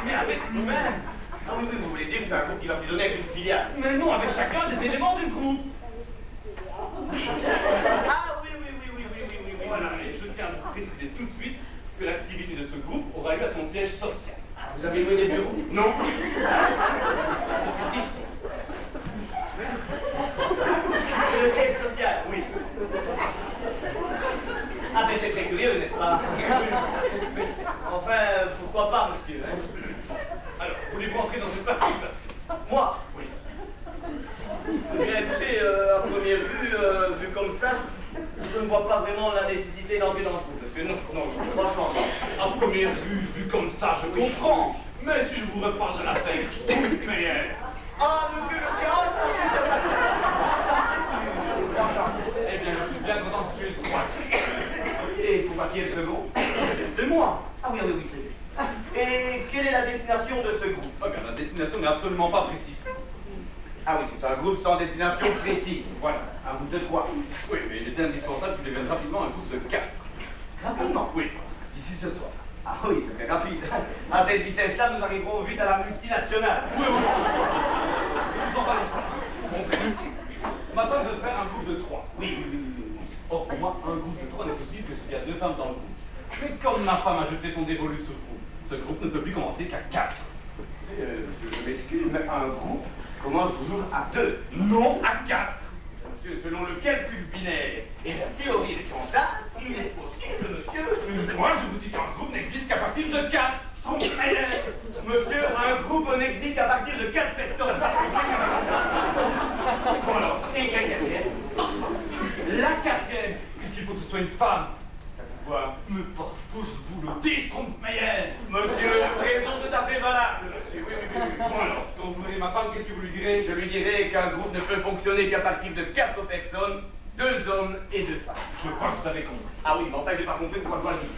Mais avec lui-même. Ah oui, oui, vous voulez dire que c'est un groupe qui va fusionner avec une filiale? Mais non, avec chacun des éléments du groupe. Ah oui, oui, oui, oui, oui, oui, oui, oui. Voilà, et je tiens à vous préciser tout de suite que l'activité de ce groupe aura lieu à son siège social. Vous avez loué des bureaux? Non. C'est le siège social, oui. Ah, mais c'est très curieux, n'est-ce pas? Enfin, pourquoi pas, monsieur, hein? Alors, voulez-vous entrer dans cette participation? Moi? Oui. Eh bien, écoutez, à première vue, vu comme ça, je ne vois pas vraiment la nécessité d'entrer dans ce groupe, monsieur. Non, non, franchement, non. À première vue, vu comme ça, je comprends. Mais si je vous reparle de la tête, je trouve meilleur. Ah, monsieur le science! Eh bien, je suis bien content que tu aies le droit. Et pour qui est le second? C'est moi. Ah oui, oui, oui, c'est juste. Et quelle est la destination de ce groupe? Ah bien, la destination n'est absolument pas précise. Ah oui, c'est un groupe sans destination précise. Voilà. Un groupe de 3. Oui, mais il était indispensable qu'il devienne rapidement un groupe de 4. Rapidement? Oui, d'ici ce soir. Ah oui, c'est très rapide. À cette vitesse-là, nous arriverons vite à la multinationale. Oui, oui. Nous en parlons pas. Compris. Ma femme veut faire un groupe de 3. Oui, oui, oui, oui, oui. Or, pour moi, un groupe de 3 n'est possible que s'il y a 2 femmes dans le groupe. Mais comme ma femme a jeté son dévolu sur le groupe, ce groupe ne peut plus commencer qu'à 4. Monsieur, je m'excuse, mais un groupe commence toujours à 2. Non, à 4. Monsieur, selon le calcul binaire et la théorie des fantasmes, il est possible, monsieur... Moi, je vous dis qu'un groupe n'existe qu'à partir de 4. Monsieur, un groupe n'existe qu'à partir de 4 personnes. Bon alors, et quelle quatrième? La 4e, puisqu'il faut que ce soit une femme. Pourquoi? Mais parce que je vous le dis, Strompmeyer. Monsieur, raison tout à fait valable, monsieur. Oui, oui, oui, oui. Bon alors, quand vous verrez ma femme, qu'est-ce que vous lui direz? Je lui dirai qu'un groupe ne peut fonctionner qu'à partir de 4 personnes, 2 hommes et 2 femmes. Je crois que vous avez compris. Ah oui, mais enfin, j'ai pas compris pourquoi je dois le dire.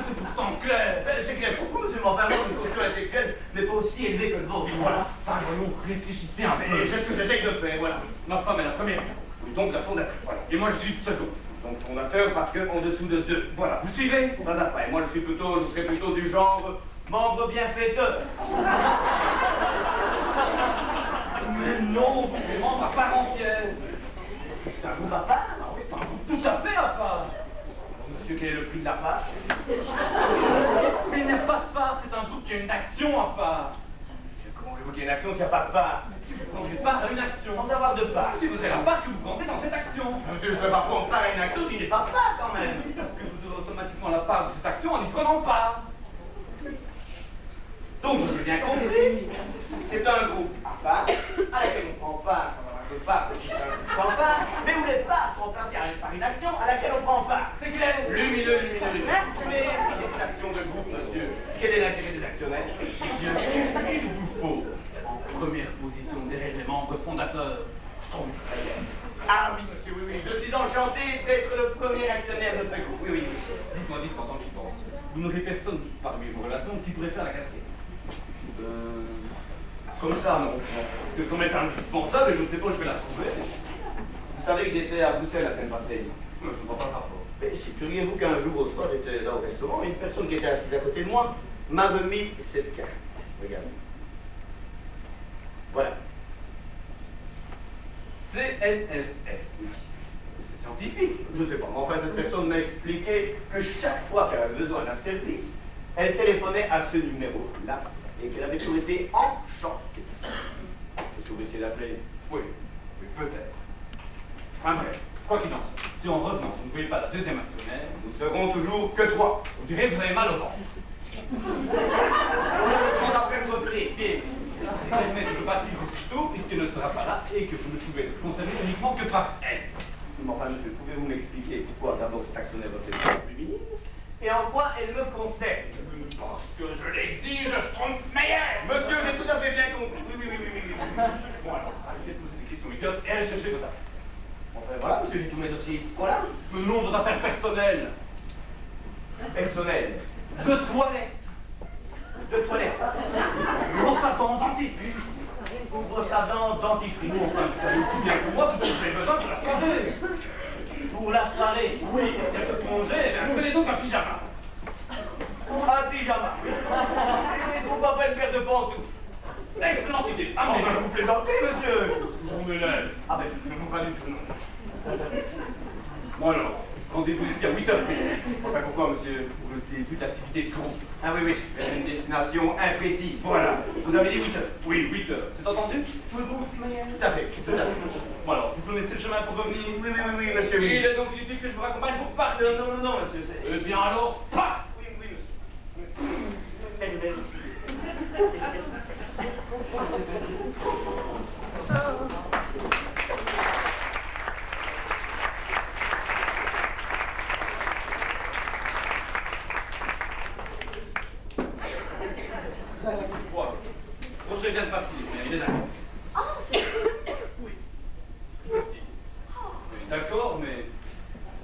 C'est pourtant clair. C'est clair pour vous, monsieur, mais enfin, moi, une caution intellectuelle n'est pas aussi élevée que le vôtre. Voilà. Enfin, voyons, réfléchissez un peu. Et c'est ce que j'essaie de faire, voilà. Ma femme est la première. Oui, donc la fondatrice, voilà. Et moi, je suis le second. Donc fondateur parce que en dessous de 2. Voilà, vous suivez? Pas après. Moi, je serais plutôt du genre membre bienfaiteur. Mais non, vous êtes membre à part entière. C'est un groupe à part? Ah oui, c'est un groupe tout à fait à part. Monsieur, quel est le prix de la part? Mais il n'y a pas de part, c'est un groupe qui a une action à part. Comment voulez-vous qu'il y ait une action s'il n'y a pas de part? Si vous prendrez part à une action, Sans avoir de part. si vous avez la part que vous prendrez dans cette action. Monsieur, je ne peux pas prendre part à une action s'il n'est pas part quand même. Parce que vous aurez automatiquement la part de cette action en y prenant part. Donc, j'ai bien compris. C'est un groupe à part, à laquelle on prend part, quand on a un peu de part, on prend part, mais où les parts sont placées par une action à laquelle on prend part. C'est clair? Lumineux. Mais c'est une action de groupe, monsieur. Quel est l'intérêt des actionnaires? Bien, qu'est-ce qu'il vous faut en première position derrière les membres fondateurs? Ah oui, monsieur, oui. Je suis enchanté d'être le premier actionnaire de ce groupe. Oui. Dites-moi, tant j'y pense. Vous n'aurez personne parmi vos relations qui pourrait faire la quatrième. Comme ça, non. Parce que comme est indispensable, je ne sais pas où je vais la trouver. Vous savez que j'étais à Bruxelles la semaine passée. Je ne vois pas le rapport. Mais figurez-vous qu'un jour au soir, j'étais là au restaurant, et une personne qui était assise à côté de moi m'a remis cette carte. Regardez. Voilà. CNSS. C'est scientifique. Je ne sais pas, mais enfin, cette personne m'a expliqué que chaque fois qu'elle avait besoin d'un service, elle téléphonait à ce numéro-là, et qu'elle avait toujours été enchantée. Est-ce que vous essayez d'appeler? Oui, peut-être. Enfin bref, quoi qu'il en soit, si en revenant, vous ne voyez pas la deuxième actionnaire, Nous serons toujours que 3. vous direz que vous avez mal au ventre. On a fait votre prix. Mais je ne veux pas dire aussitôt, puisqu'elle ne sera pas là, et que vous ne pouvez le concerner uniquement que par elle. Mais enfin, monsieur, pouvez-vous m'expliquer pourquoi d'abord cet actionnaire va être féminine et en quoi elle me concerne? Parce que je l'exige, Strompmeyer. Monsieur, j'ai tout à fait bien compris. Oui. Bon alors, arrêtez de poser des questions idiotes et allez chercher vos affaires. Enfin voilà, monsieur, j'ai tous mes dossiers ici. Voilà. Le nom de vos affaires personnelles. Personnel. De toilette. De toilette. Brosse à dents, dentifrice. Brosse à dents, dentifrice. Enfin, vous savez aussi bien que moi ce dont j'ai besoin pour la soirée. Pour la soirée. Oui, et si elle se congé, eh bien, prenez donc un pyjama. Un pyjama. Et pourquoi pas une paire de pantoufles? Excellente idée. Ah, mais vous plaisantez, monsieur. je vous m'élève. Ah ben, je ne vous pas du tout, non. Bon alors, rendez-vous ici à 8h. Enfin, pourquoi, monsieur? Pour le début de l'activité de groupe. Ah oui, vers une destination imprécise. Voilà. Vous avez dit 8 heures. Oui, 8h. C'est entendu? Tout à fait, tout à fait. Bon alors, vous connaissez le chemin pour revenir? Oui, monsieur. Il est donc inutile que je vous raccompagne pour partir. Non, monsieur. Eh bien alors, pas. Oui, monsieur. Voilà. Roger vient de partir, mais il est d'accord. Ah, c'est... Oui. Oui, d'accord, mais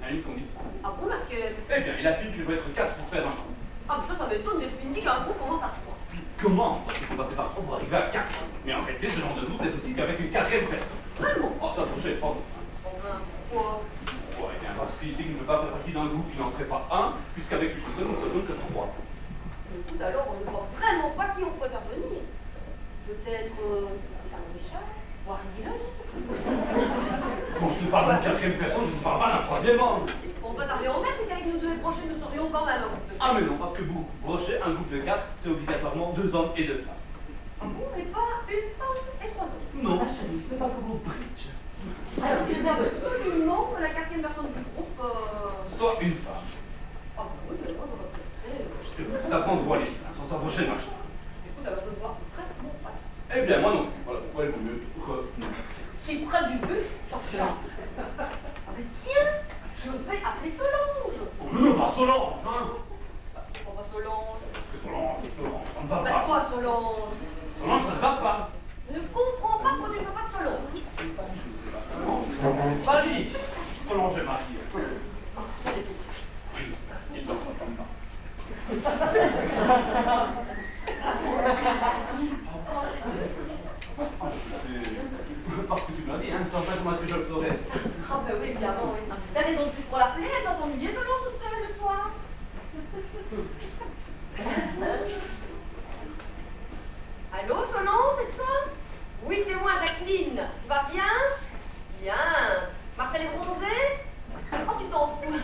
à une condition. Ah bon, laquelle? Eh bien, il affirme qu'il doit être 4 pour faire un coup. Ah, mais ça m'étonne, mais je me dis qu'un groupe commence à 3. Comment? Parce qu'il faut passer par 3 pour arriver à 4. Mais en réalité, ce genre de groupe n'est possible qu'avec une quatrième personne. Vraiment? Oh, ça, Roger, pas. Enfin, pourquoi? Ouais, eh bien, parce qu'il dit qu'il ne veut pas faire partie d'un groupe qui n'en serait pas un, puisqu'avec une personne, on ne se donne que 3. Écoute, alors, on ne voit vraiment pas qui on préfère venir. Peut-être... Charles Richard, voire Dylan. Quand je te parle d'une quatrième personne, je ne parle pas d'un troisième homme. On peut t'arriver au même, c'est qu'avec nous deux les prochains, nous serions quand même un groupe de Ah mais non, parce que vous brochez un groupe de 4, c'est obligatoirement 2 hommes et 2 femmes. Ah bon, mais pas une femme et 3 hommes. Non, ma chérie, c'est pas comme au bridge. Alors, il faut absolument que la quatrième personne du groupe... Soit une femme. Ah bon, oui, mais moi, j'aurais préféré... C'est à prendre droit les seins, sans s'approcher de ma chambre. Écoute, alors je ne vois vraiment pas. Eh bien, moi non plus. Voilà pourquoi il vaut mieux renoncer. C'est près du but, ça change. Ah mais tiens, je vais appeler Solange. Oh, mais non, pas Solange, hein. On va Solange. Parce que Solange, ça ne va Mais pas. quoi Solange? Solange, ça ne va pas. Je ne comprends pas pourquoi tu ne veux pas de Solange. C'est pas du tout, c'est pas Solange. Attends, pas comment est-ce que je le saurais. Ah ben oui, évidemment, oui. T'as raison de plus pour l'appeler, elle doit s'ennuyer selon tout seul le soir. Allô, Solon, c'est toi? Oui, c'est moi, Jacqueline. Tu vas bien? Bien. Marcel est bronzé? Oh, tu t'en fous.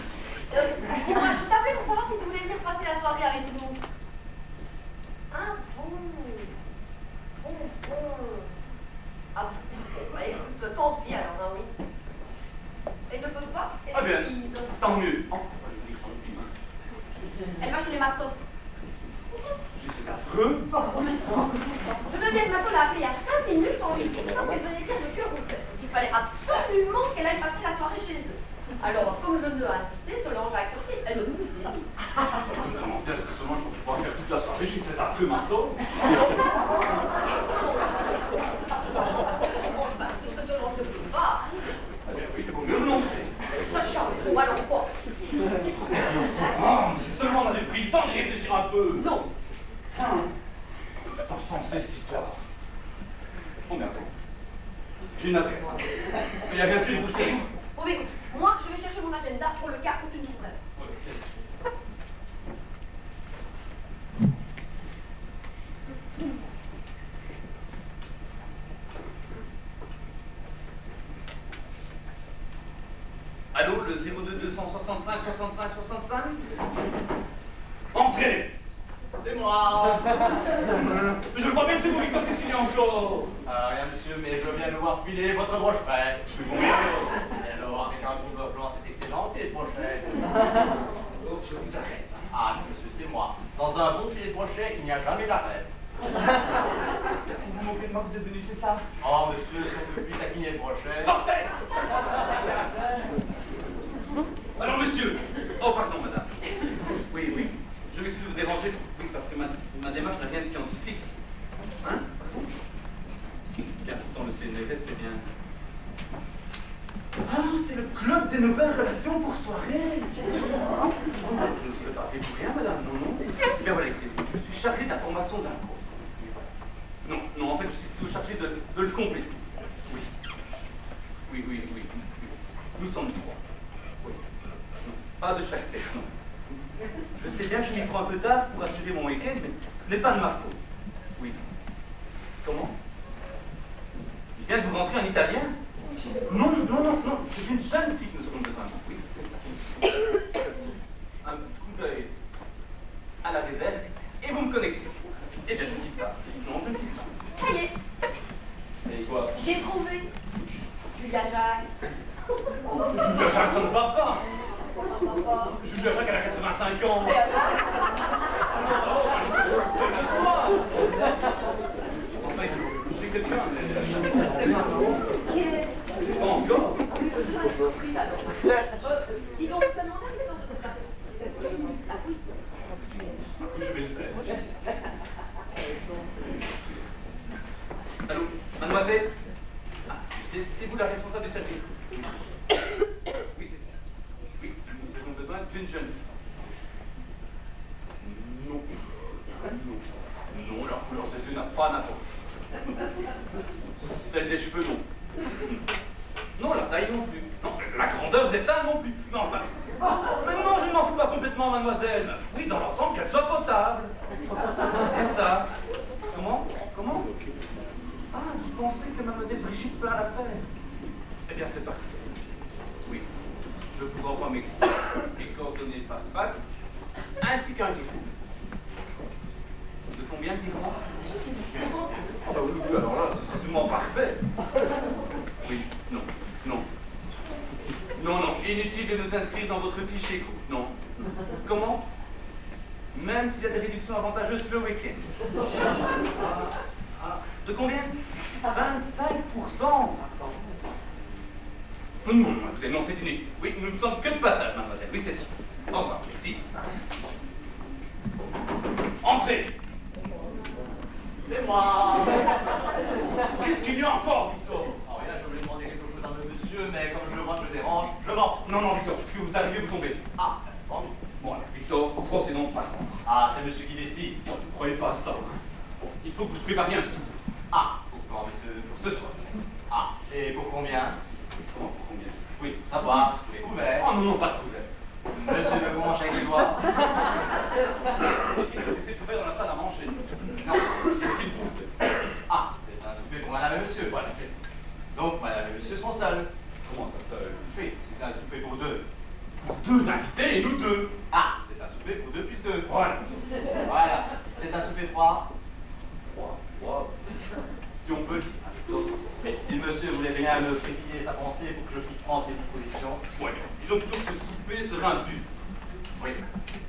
Dis-moi, je t'appelais pour savoir si tu voulais venir passer la soirée avec nous. Ah bon? Bon. Ah bon, bah écoute, tant pis alors, hein, oui. Elle ne peut pas? Ah bien, tant mieux. Oh, elle va chez les matos. c'est affreux. Je veux bien que Mato l'a appelée il y a 5 minutes en lui expliquant qu'elle venait dire de cœur ouvert. Il fallait absolument qu'elle aille passer la soirée chez eux. Alors, comme je ne ai insisté, Solange a accepté. Elle me dit. Comment est-ce que seulement je peux pouvoir faire toute la soirée chez ces affreux marteaux? Bon, bah, puisque Solange ne peut pas. Eh bien oui, il vaut mieux renoncer. Ça charme, bon, alors quoi? Oh, si seulement on avait pris le temps de réfléchir un peu. Non. T'en sensé cette histoire. Oh merde. J'ai une adresse. Il y a bien plus de boucherie. Bon, écoute, moi, je vais chercher mon agenda pour le cas où tu ne trouverais. Allô, le 02 265 65 65? Entrez! C'est moi. Mais je crois bien que c'est vous, Victor, qu'est-ce qu'il y a encore? Ah, rien, monsieur, mais je viens de voir filer votre brochet. Je suis bon, bien. Et alors, avec un gros blanc, c'est excellent, tes brochets. Oh, je vous arrête. Ah, non, monsieur, c'est moi. Dans un bon filet de brochet, il n'y a jamais d'arrêt. Vous moquez de moi, vous êtes venu, c'est ça? Oh, monsieur, si on peut plus taquiner le brochet. Sortez! Alors, monsieur. Oh, pardon, madame. Oui. Je m'excuse de vous déranger. Oui, parce que ma démarche n'a rien de scientifique. Hein? Car pourtant, le CNRS, c'est bien. Ah, c'est le club des nouvelles relations pour soirée. Je ne suis pas fait pour rien, madame. Non. Bien voilà, écoutez, je suis chargé de la formation d'un cours. Non, en fait, je suis plutôt chargé de le compléter. Oui. Nous sommes trois. Oui. Non, pas de chaque sexe, non. Je sais bien que je m'y prends un peu tard pour assurer mon week-end, mais ce n'est pas de ma faute. Oui. Comment? Il vient de vous rentrer en italien? Non, c'est une jeune fille que nous avons besoin. Oui, c'est ça. Un coup d'œil à la réserve, et vous me connectez. Eh bien, je ne dis pas. Non, je ne dis pas. Ça y est, Et quoi? j'ai trouvé. Julia Jacques. Julia Jacques, ça ne va pas. Papa. Julia Jacques, elle a 85 ans. Et alors? Enfin, j'ai quelqu'un, mais c'est pas Qui est? c'est pas encore. Oui, je suis surprise alors. Dis donc, ça demande un peu de Ah oui. Je vais le faire. Allô, mademoiselle? Ah, c'est vous la responsable du service? Oui, c'est ça. Oui, nous avons besoin d'une jeune fille. Non, la couleur des yeux n'a pas d'importance. Celle des cheveux, non. Non, la taille non plus. Non, la grandeur des seins non plus. Non, enfin. Mais non, je ne m'en fous pas complètement, mademoiselle. Oui, dans l'ensemble, qu'elle soit potable. C'est ça. Comment? Ah, vous pensez que mademoiselle Brigitte peut la faire? Eh bien, c'est parti. Oui, je vous envoie mes coordonnées par fax, ainsi qu'un guide. De combien de livres? Ah bah oui, alors là, c'est absolument parfait. Oui, non. Inutile de nous inscrire dans votre fichier groupe, non. Comment? Même s'il y a des réductions avantageuses le week-end. De combien? 25%. Non, écoutez, non, c'est inutile. Oui, nous ne sommes que de passage, mademoiselle. Oui, c'est ça. Au revoir, merci. Entrez. C'est moi. Qu'est-ce qu'il y a encore, Victor? Oh, rien, je voulais demander quelque chose à monsieur, mais comme je vois que je dérange, je mens. Non, Victor, puisque vous arrivez, vous tombez. Ah, bon. Bon, alors, Victor, procédons par contre. Ah, c'est monsieur qui décide. Oh, ne croyez pas à ça. Il faut que vous prépariez un sou. Ah, pour monsieur, Pour ce soir. Ah, et pour combien? boire, sous les couverts. Oh non, non, pas de couvert. Monsieur veut vous manger avec les doigts. C'est tout fait dans la salle à manger. Non, c'est une bouffe. Ah, c'est un souper pour madame et monsieur. Voilà. Donc, madame et monsieur sont seuls. Comment ça, seul? Oui, c'est un souper pour deux. Pour deux invités et nous deux. Ah, c'est un souper pour deux plus deux. Voilà. Voilà, c'est un souper froid. Wow. Si on peut. Mais si le monsieur voulait bien me préciser sa pensée pour que je puisse prendre des dispositions. Ouais, disons plutôt que ce souper sera un buffet. Oui.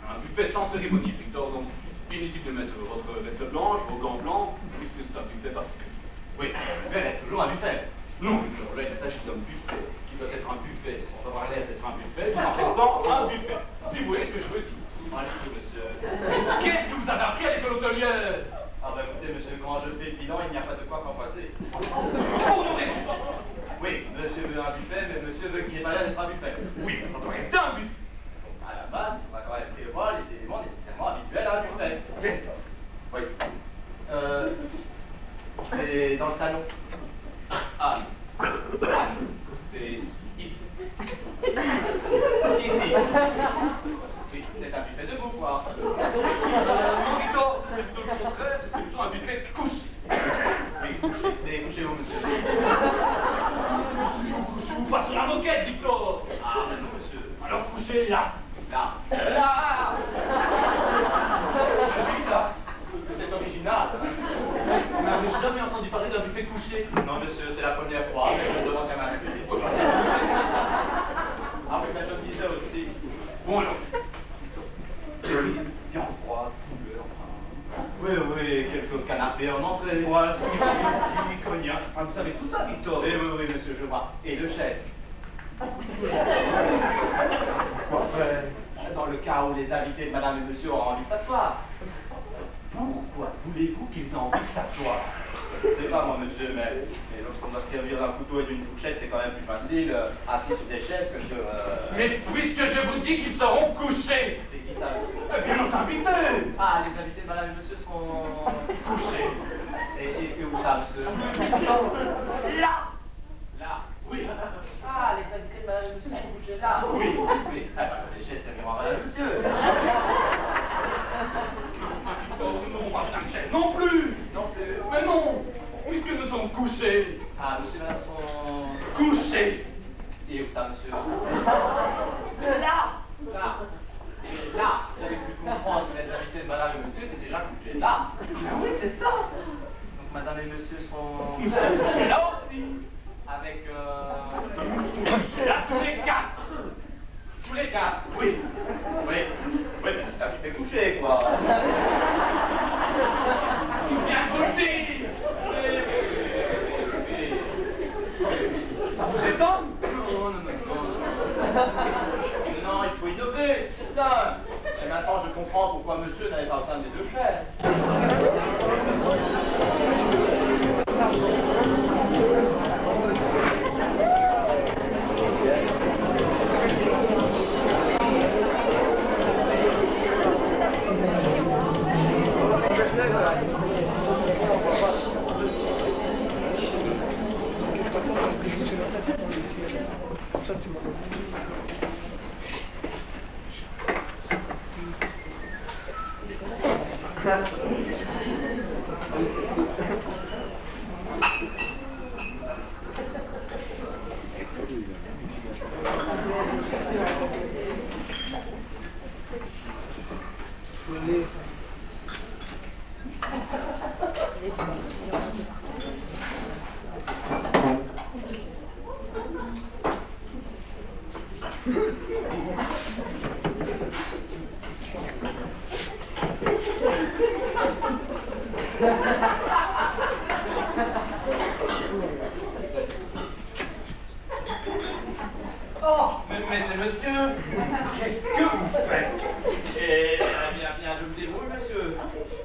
Un buffet sans cérémonie, Victor. Donc, inutile de mettre votre veste blanche, vos gants blancs, puisque c'est un buffet particulier. Oui, un buffet reste toujours un buffet. Non, Victor, là, il s'agit d'un buffet qui doit être un buffet sans avoir l'air d'être un buffet, tout en restant un buffet. Si vous voyez ce que je veux dire. Allez, monsieur. Qu'est-ce que vous avez appris à l'école hôtelière? Ah bah écoutez, monsieur, quand je fais le bilan, il n'y a pas de quoi qu'embrasser. Oh, non, mais... Oui, monsieur veut un buffet, mais monsieur veut qu'il n'ait pas l'air d'être un buffet. Oui, mais ça doit rester un buffet. À la base, on va quand même prévoir les éléments nécessairement habituels à un buffet. C'est ça. Oui. C'est dans le salon. Ah, c'est ici. Ici. Oui, c'est un buffet debout, quoi. Non, Victor, c'est plutôt le contraire, c'est plutôt un buffet couché. Oui, couchez-vous, monsieur. Couchez-vous pas sur la moquette, Victor. Ah, ben non, monsieur. Alors couchez là. Là. Là. Oui, là. C'est original. Vous n'avez jamais entendu parler d'un buffet couché? Non, monsieur, c'est la première fois, mais je me demande quand même. Ah oui, mais je me disais aussi. Bon alors. Viande froide, couleur, Oui, oui, quelques canapés en entrée. voilà, du cognac. Ah, vous savez tout ça, Victor? Oui, oui, oui, monsieur, je vois. Et le chef. Quoi faire? Dans le cas où les invités de madame et monsieur ont envie de s'asseoir. Pourquoi voulez-vous qu'ils aient envie de s'asseoir? Je sais pas, moi, monsieur, mais lorsqu'on doit servir d'un couteau et d'une fourchette, c'est quand même plus facile, assis sur des chaises que sur... Mais puisque je vous dis qu'ils seront couchés, C'est qui ça, monsieur? eh bien nos invités Ah, les invités de madame et monsieur seront... couchés. Et où ça, monsieur? Là. Là. Oui. Ah, les invités de madame et monsieur sont couchés là. Oui. Oui. Ah, bah, les chaises serviront à madame et monsieur. Oh non, pas besoin de chaise non plus. Non plus. Mais non, puisque nous sommes couchés. Ah, monsieur et madame sont... Couchés. Et où ça, monsieur? Là. Là. Et là, j'avais pu comprendre que les invités de madame et monsieur étaient déjà couchés là. Ah oui, c'est ça. Donc madame et monsieur sont... Nous sommes couchés là aussi. Avec... Couchés là tous les quatre. tous les quatre. Oui. Oui. Oui, mais c'est un petit peu couché, quoi. Bien vous le dire. Ça vous étonne? Non, il faut innover. Putain. Et maintenant, je comprends pourquoi monsieur n'avait pas atteint les deux chaises. Oh, mais c'est monsieur. Qu'est-ce que vous faites? Eh bien, je me débrouille, monsieur.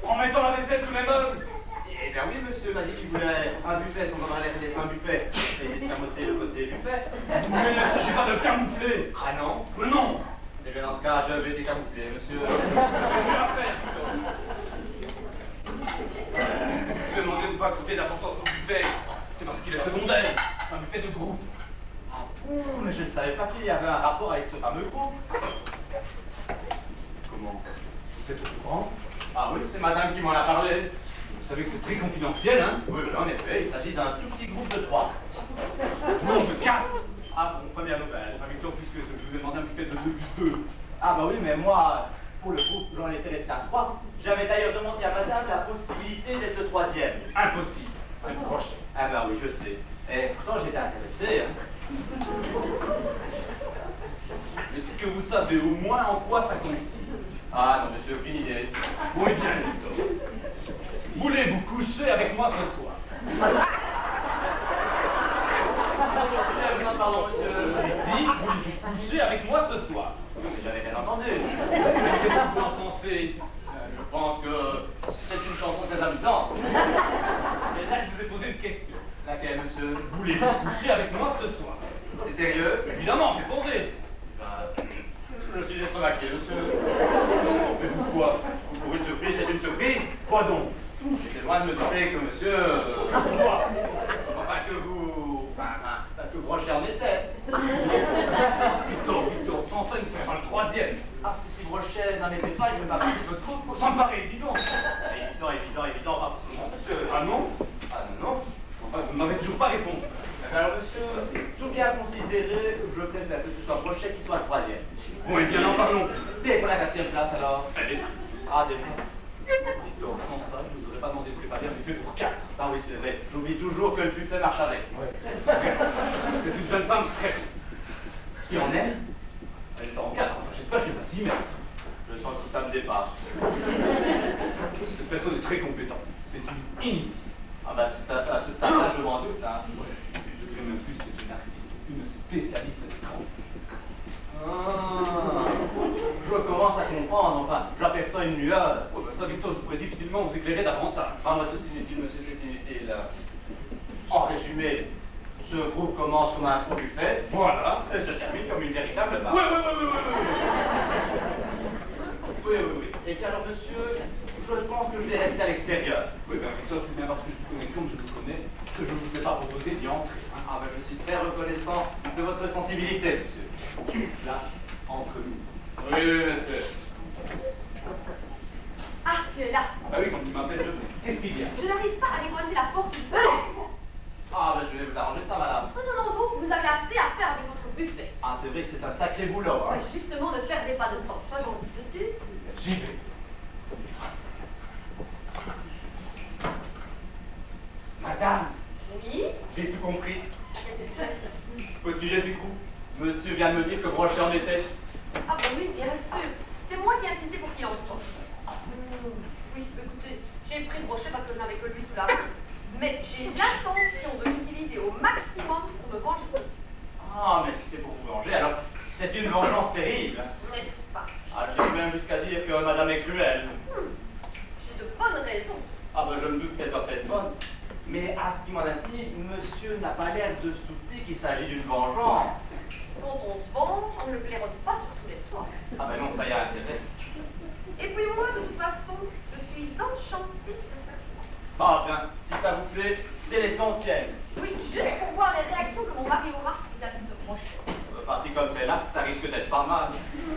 En mettant la vaisselle sous les meubles. Eh bien oui, monsieur m'a dit qu'il voulait un buffet sans avoir l'air d'être un buffet. Et escamoter le côté buffet. Mais il ne s'agit pas de camoufler. Ah non? Non. Eh bien dans ce cas, je vais décamoufler, monsieur. Mieux à faire, plutôt. Vous demandez de ne pas accorder d'importance au buffet. C'est parce qu'il est secondaire. Un buffet de groupe. Ah Mais je ne savais pas qu'il y avait un rapport avec ce fameux groupe. Comment? Vous êtes au courant? Ah oui, c'est madame qui m'en a parlé. Vous savez que c'est très confidentiel, hein? Oui, oui, en effet, il s'agit d'un tout petit groupe de 3. Non, de 4! Ah bon, première nouvelle. Enfin, Victor, puisque je vous ai demandé un petit peu de 2 plus 2. Ah bah oui, mais moi, pour le groupe, j'en étais resté à 3. J'avais d'ailleurs demandé à madame la possibilité d'être le 3e. Impossible. C'est proche. Ah bah oui, je sais. Et pourtant, j'étais intéressé, hein. Est-ce que vous savez au moins en quoi ça consiste? Ah non, monsieur, aucune idée. Bon, eh bien, Victor. Voulez-vous coucher avec moi ce soir? Pardon, monsieur. J'ai dit, voulez-vous coucher avec moi ce soir? Oui, mais j'avais bien entendu. Qu'est-ce que vous en pensez? Je pense que c'est une chanson très amusante. Et là, je vous ai posé une question. Laquelle, monsieur? Voulez-vous coucher avec moi ce soir? C'est sérieux? Évidemment, répondez. Je suis estomaqué, monsieur. Mais pourquoi? Pour une surprise, c'est une surprise. Quoi donc? C'est loin de me douter que monsieur... Pourquoi? Enfin, que vous... que vous brochez en était. Victor, sans fin, ne sera pas le 3e. Ah, si Brochet n'en était pas, je vais m'appeler votre groupe. Faut s'en parer, dis donc. Évident, pas forcément, monsieur. Ah non? Ah non. Enfin, vous ne m'avez toujours pas répondu. Alors, monsieur, tout bien considéré, je préfère que ce soit Brochet qui soit le 3e. Bon, eh bien, n'en parlons. Et pour la 4e place, alors? Allez. Ah, des fois. Victor, sans ça, je ne vous aurais pas demandé de préparer un buffet pour 4. Ah oui, c'est vrai. J'oublie toujours que le buffet marche avec. Ouais. C'est une jeune femme très... Qui en est? Elle est en 4, enfin, j'espère qu'elle va s'y mettre. Je sens que ça me dépasse. Cette personne est très compétente. C'est une initiée. Ah bah, à ce stade-là, je m'en doute, hein. Ouais. Je dirais même plus, c'est une artiste, une spécialiste des trous. Ah, je commence à comprendre, enfin, j'appelle ça une lueur. Oh, ben ça, Victor, je pourrais difficilement vous éclairer davantage. Ah, moi, c'est inutile, monsieur, c'est inutile. En résumé, ce groupe commence comme un gros buffet, Voilà. et se termine comme une véritable barre. Ouais. Oui. Et puis alors, monsieur, je pense que je vais rester à l'extérieur. Oui, ben Victor, c'est bien parce que je vous connais comme je vous connais que je ne vous ai pas proposé d'y entrer. Ah, ben, je suis très reconnaissant de votre sensibilité, monsieur. Là, entre nous. Oui, monsieur. Ah, tu es là. Ah oui, quand tu m'appelles, je viens. Qu'est-ce qu'il y a? Je n'arrive pas à décoincer la porte du buffet. Ah, ben, je vais vous arranger ça, madame. Non, vous avez assez à faire avec votre buffet. Ah, c'est vrai que c'est un sacré boulot, hein. Ouais, justement, ne perdez pas de temps. Soyons dessus. J'y vais. Madame, Oui. j'ai tout compris. Au sujet du coup, monsieur vient de me dire que Brochet en était. Ah bah oui, bien sûr. C'est moi qui ai insisté pour qu'il en sorte. Oui, écoutez, j'ai pris le brochet parce que je n'avais que lui sous la main. Mais j'ai l'intention de l'utiliser au maximum pour me venger. Ah, mais si c'est pour vous venger, alors c'est une vengeance terrible. N'est-ce pas? Ah, j'ai même jusqu'à dire que madame est cruelle. J'ai de bonnes raisons. Ah, ben je me doute qu'elle doit être bonne. Mais à ce qui m'en a dit, monsieur n'a pas l'air de se douter qu'il s'agit d'une vengeance. Quand on se venge, on ne claironne pas sur tous les toits. Ah, ben non, ça y a intérêt. Et puis moi, de toute façon, je suis enchantée de faire ça. Ah, ben, si ça vous plaît, c'est l'essentiel. Oui, juste pour voir les réactions que mon mari aura vis-à-vis de brochet. Parti comme c'est là, ça risque d'être pas mal.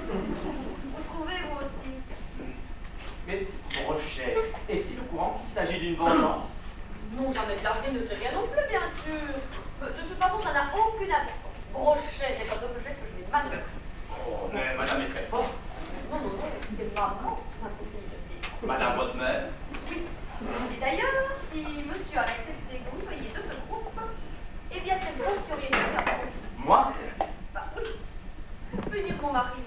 Vous trouvez, vous aussi? Mais Brochet, est-il au courant qu'il s'agit d'une vengeance? Non, jamais de la vie ne sait rien non plus, bien sûr. De toute façon, ça n'a aucune importance. Brochet n'est pas d'objet que je vais maltraiter. Oh, mais madame est très forte. Non, c'est maman, ma copine de fille. Madame votre mère? Oui. Et d'ailleurs, si monsieur a accepté que vous soyez de ce groupe, eh bien, c'est vous qui auriez dû faire ça. Moi? Bah oui. Punir mon mari.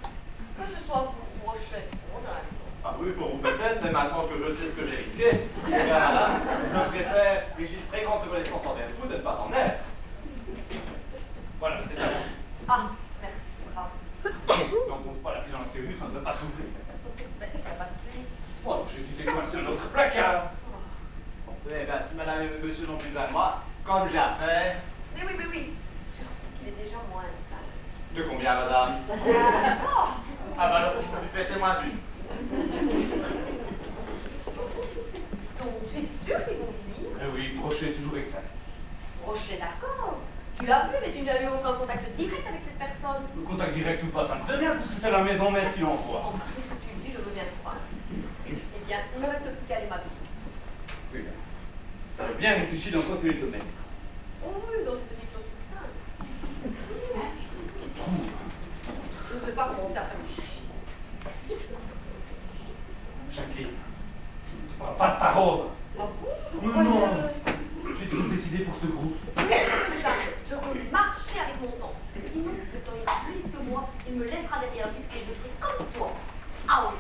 Que ce soit vous ou Brochet. Oh, j'en ai pas. Ah oui, pour vous peut-être, mais maintenant que je sais ce que j'ai risqué, eh bien là, je préfère, et j'ai une très grande reconnaissance envers vous de ne pas en être. Voilà, c'est à vous. Ah, merci, bravo. Quand on se voit la fille dans la serrure, ça ne peut pas s'ouvrir. Ben, ça va se faire. Oh, j'ai été coincé dans notre placard. Oui, ben si madame et monsieur n'ont plus besoin de moi, comme j'ai affaire. Mais oui. Surtout qu'il est déjà moins sale. De combien, madame? Oh, Ah ben alors, c'est moins une. donc tu es sûr qu'ils vont venir? Eh oui, Brochet est toujours excellent. Brochet, d'accord. Tu l'as vu, mais tu n'as eu aucun contact direct avec cette personne. Le contact direct ou pas, ça me fait rien, puisque c'est la maison mère qui l'envoie. Enfin, qu'est-ce que tu dis, je veux bien te croire. Eh bien, il me reste plus qu'à aller m'habiller. Oui, là. T'as bien réfléchi dans quoi tu les domaines. Oh oui, dans une petite chose toute simple. Je ne sais pas comment faire me chier. Jacqueline, tu parles pas de ta robe. Ah bon? Non. J'ai toujours décidé pour ce groupe. C'est ça. Je veux marcher avec mon temps. Sinon, le temps ira plus vite que moi. Il me laissera derrière lui et je serai comme toi. Ah oui.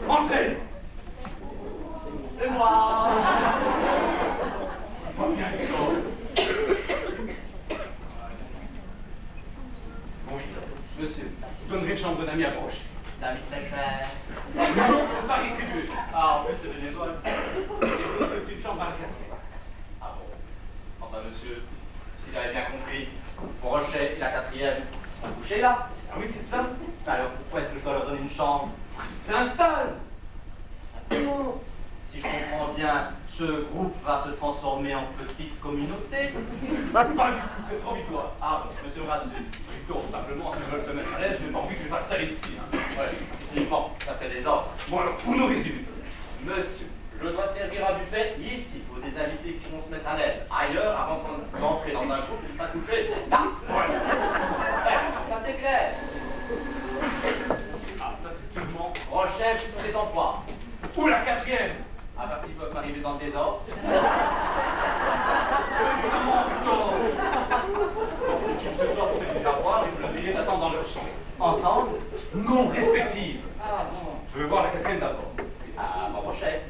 Entrez. C'est moi. Pas bien, Hector. Oui, monsieur, vous donnerez une chambre d'amis à Broche. David très cher. Non, pas rétribué. Ah, en plus, c'est bénévole. Et une chambre à la quatrième. Ah bon. Enfin, monsieur, si j'avais bien compris, Brochet et la quatrième sont couchés là. Ah oui, c'est ça. Alors, pourquoi est-ce que je dois leur donner une chambre? C'est un stade. Si je comprends bien, ce groupe va se transformer en petite communauté. Pas du tout, c'est trop victoire. Ah, monsieur me rassure. Victor, simplement, si je veux se mettre à l'aise, j'ai pas envie que je fasse ça ici. Hein. Ouais, effectivement, ça fait des ordres. Bon, alors, pour nous résumer. Monsieur, je dois servir à buffet ici pour des invités qui vont se mettre à l'aise. Ailleurs, avant d'entrer dans un groupe, il ne pas toucher. Là. Voilà. Ça c'est clair. Ah, ça c'est sûrement. Brochet, puisque c'est en toi. Ou la quatrième. Ah, parce qu'ils peuvent m'arriver dans le désordre. Évidemment, Victor. Ce soir, vous êtes déjà voir et vous le veillez d'attendre dans leur chambre. Ensemble? Non, respective. Ah bon. Je veux voir la quatrième d'abord. Ah, bon, Brochet.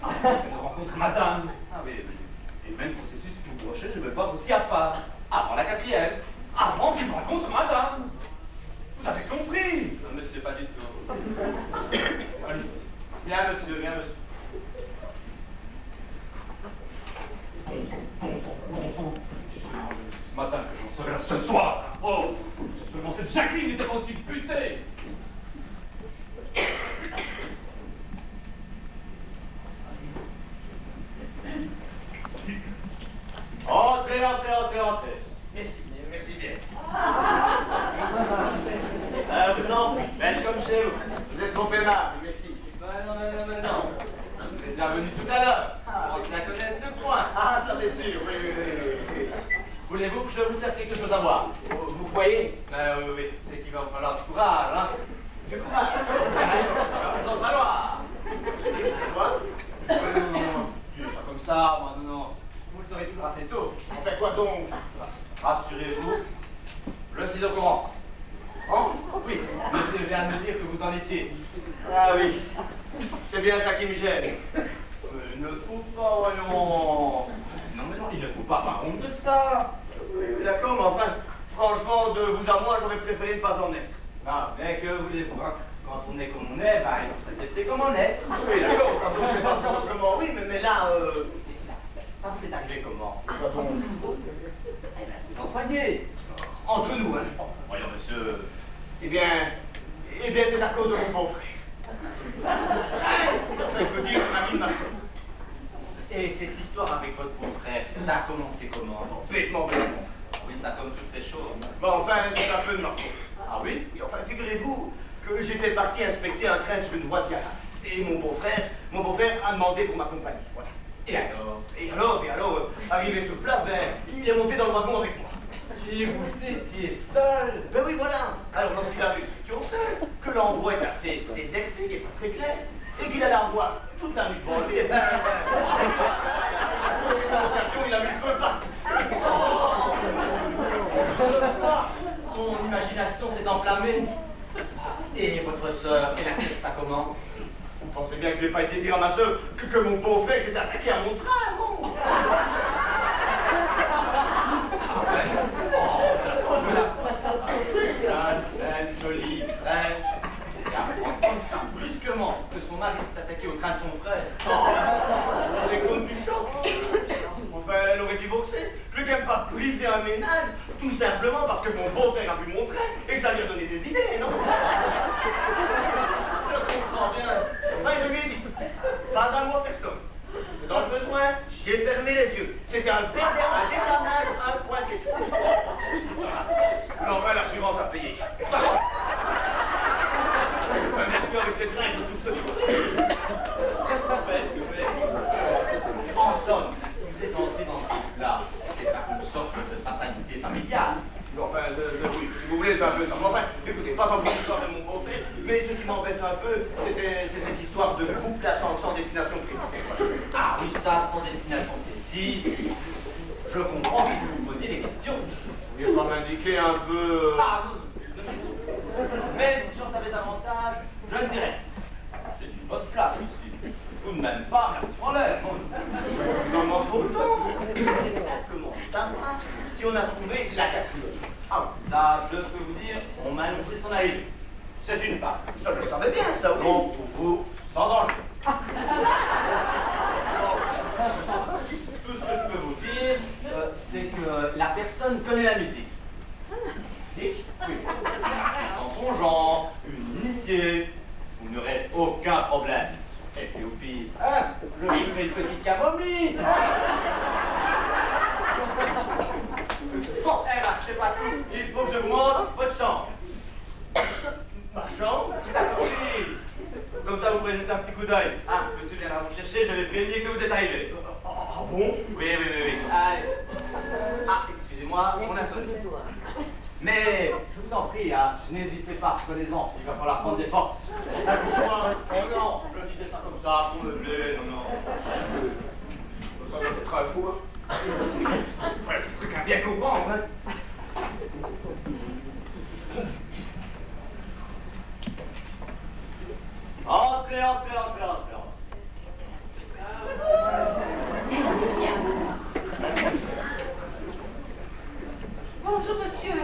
Je rencontre madame. Ah oui, oui. Et même processus pour Brochet, je veux le voir aussi à part. Avant la quatrième. Avant qu'il me rencontre madame. Vous avez compris. Monsieur, pas du tout. Allez. Bien, monsieur, bien, monsieur. Bon. Ce matin que j'en serai là ce soir. Oh, si seulement cette Jacqueline n'était pas aussi butée. Entrez, entrez, entrez, entrez. Merci, merci bien. Vous en faites comme chez vous. Vous êtes trop aimable, merci. Non, non, non, non, non. Vous êtes déjà venu tout à l'heure. On se la connaît de point. Ah, ça c'est sûr, oui, oui, oui, oui. Voulez-vous que je vous serve quelque chose à boire? Vous croyez? Oui, oui, c'est qu'il va vous falloir du courage, hein. Du courage. Ça va vous en falloir. Quoi? Non, dis ça comme ça, moi, non, non. Vous le saurez toujours assez tôt. On fait quoi donc? Rassurez-vous, je suis au courant. Oh, oui, monsieur vient de me dire que vous en étiez. Ah oui, c'est bien ça qui me gêne. Ne faut pas, voyons. Non, mais non, il ne faut pas avoir honte de ça. Oui, d'accord, mais enfin, franchement, de vous à moi, j'aurais préféré ne pas en être. Ah, mais que voulez-vous, hein? Quand on est comme on est, bah, il faut s'accepter comme on est. Oui, d'accord, quand on ne sait pas comment, oui, mais là, ça vous est arrivé comment? Eh bien, vous en soignez. Entre nous, hein. Oh, voyons, monsieur. Eh bien, c'est à cause de mon beau-frère. Je peux dire mon ami de ma soeur. Et cette histoire avec votre beau-frère, ça a commencé comment? Bêtement, bêtement. Oui, ça comme toutes ces choses. Bon, enfin, c'est un peu de ma faute. Ah oui? Et enfin, figurez-vous que j'étais parti inspecter un train sur une voie de garage. Et mon beau-frère a demandé pour m'accompagner. Voilà. Et alors, arrivé sur place, ben, il est monté dans le wagon avec moi. Et vous étiez seul? Ben oui, voilà. Alors, lorsqu'il a vu que nous étions seuls, que l'endroit était assez déserté, et pas très clair, et qu'il allait avoir toute la nuit devant lui, et ben, il a mis le feu partout. Son imagination s'est enflammée. Et votre sœur, elle a fait ça comment? Vous pensez bien que je n'ai pas été dire à ma sœur que mon beau-frère s'était attaqué à mon train, non? Une jolie frère. Et apprendre comme ça, brusquement, que son mari s'est attaqué au train de son frère. Elle est comme du choc. Enfin, elle aurait divorcé. Plus qu'elle pas briser un ménage, tout simplement parce que mon beau-père a vu mon train et que ça lui a donné des idées, non? Je J'ai fermé les yeux. C'était un dégradage, un pointé. Enfin, l'assurance a payé. Merci avec les trains, tout ce en somme, si vous êtes entré dans ce là, c'est pas une sorte de fatalité familiale. Enfin, oui, si vous voulez, c'est un peu ça. Enfin, écoutez, pas sans l'histoire de mon côté, mais ce qui m'embête un peu, c'est cette histoire de couple sans destination précise. Ah oui, ça, sans destination précise. Je comprends que vous vous posiez des questions. Vous vouliez pas m'indiquer un peu... Ah, non. Même si j'en savais davantage, je le dirais. C'est une bonne place ici. Tout de même pas, merci en l'air. Non, m'en faut simplement savoir si on a trouvé la quatrième. Ah, ça, je peux vous dire, on m'a annoncé son arrivée. C'est une part. Ça, je le savais bien, ça, oui. Donc, pour vous, sans danger. Tout ce que je peux vous dire, c'est que la personne connaît la musique. Musique? Oui. Dans son genre, une initiée, vous n'aurez aucun problème. Et puis, au pire, je vous mets une petite camomille. Bon, eh ben, je sais pas tout. Il faut que je vous montre votre chambre. Ma chambre? D'accord, oui. Comme ça, vous prenez un petit coup d'œil. Ah, monsieur viendra vous chercher, je vais prévenir que vous êtes arrivé. Ah bon? Oui. Allez. Ah, excusez-moi, on a sonné. Mais, je vous en prie, n'hésitez pas, connaissez-en, il va falloir prendre des forces. Oh non, je disais ça comme ça, pour me blé, non. Ça va être très fou, hein. Ouais, c'est truc à bien comprendre, hein. Entrez. Bonjour, monsieur.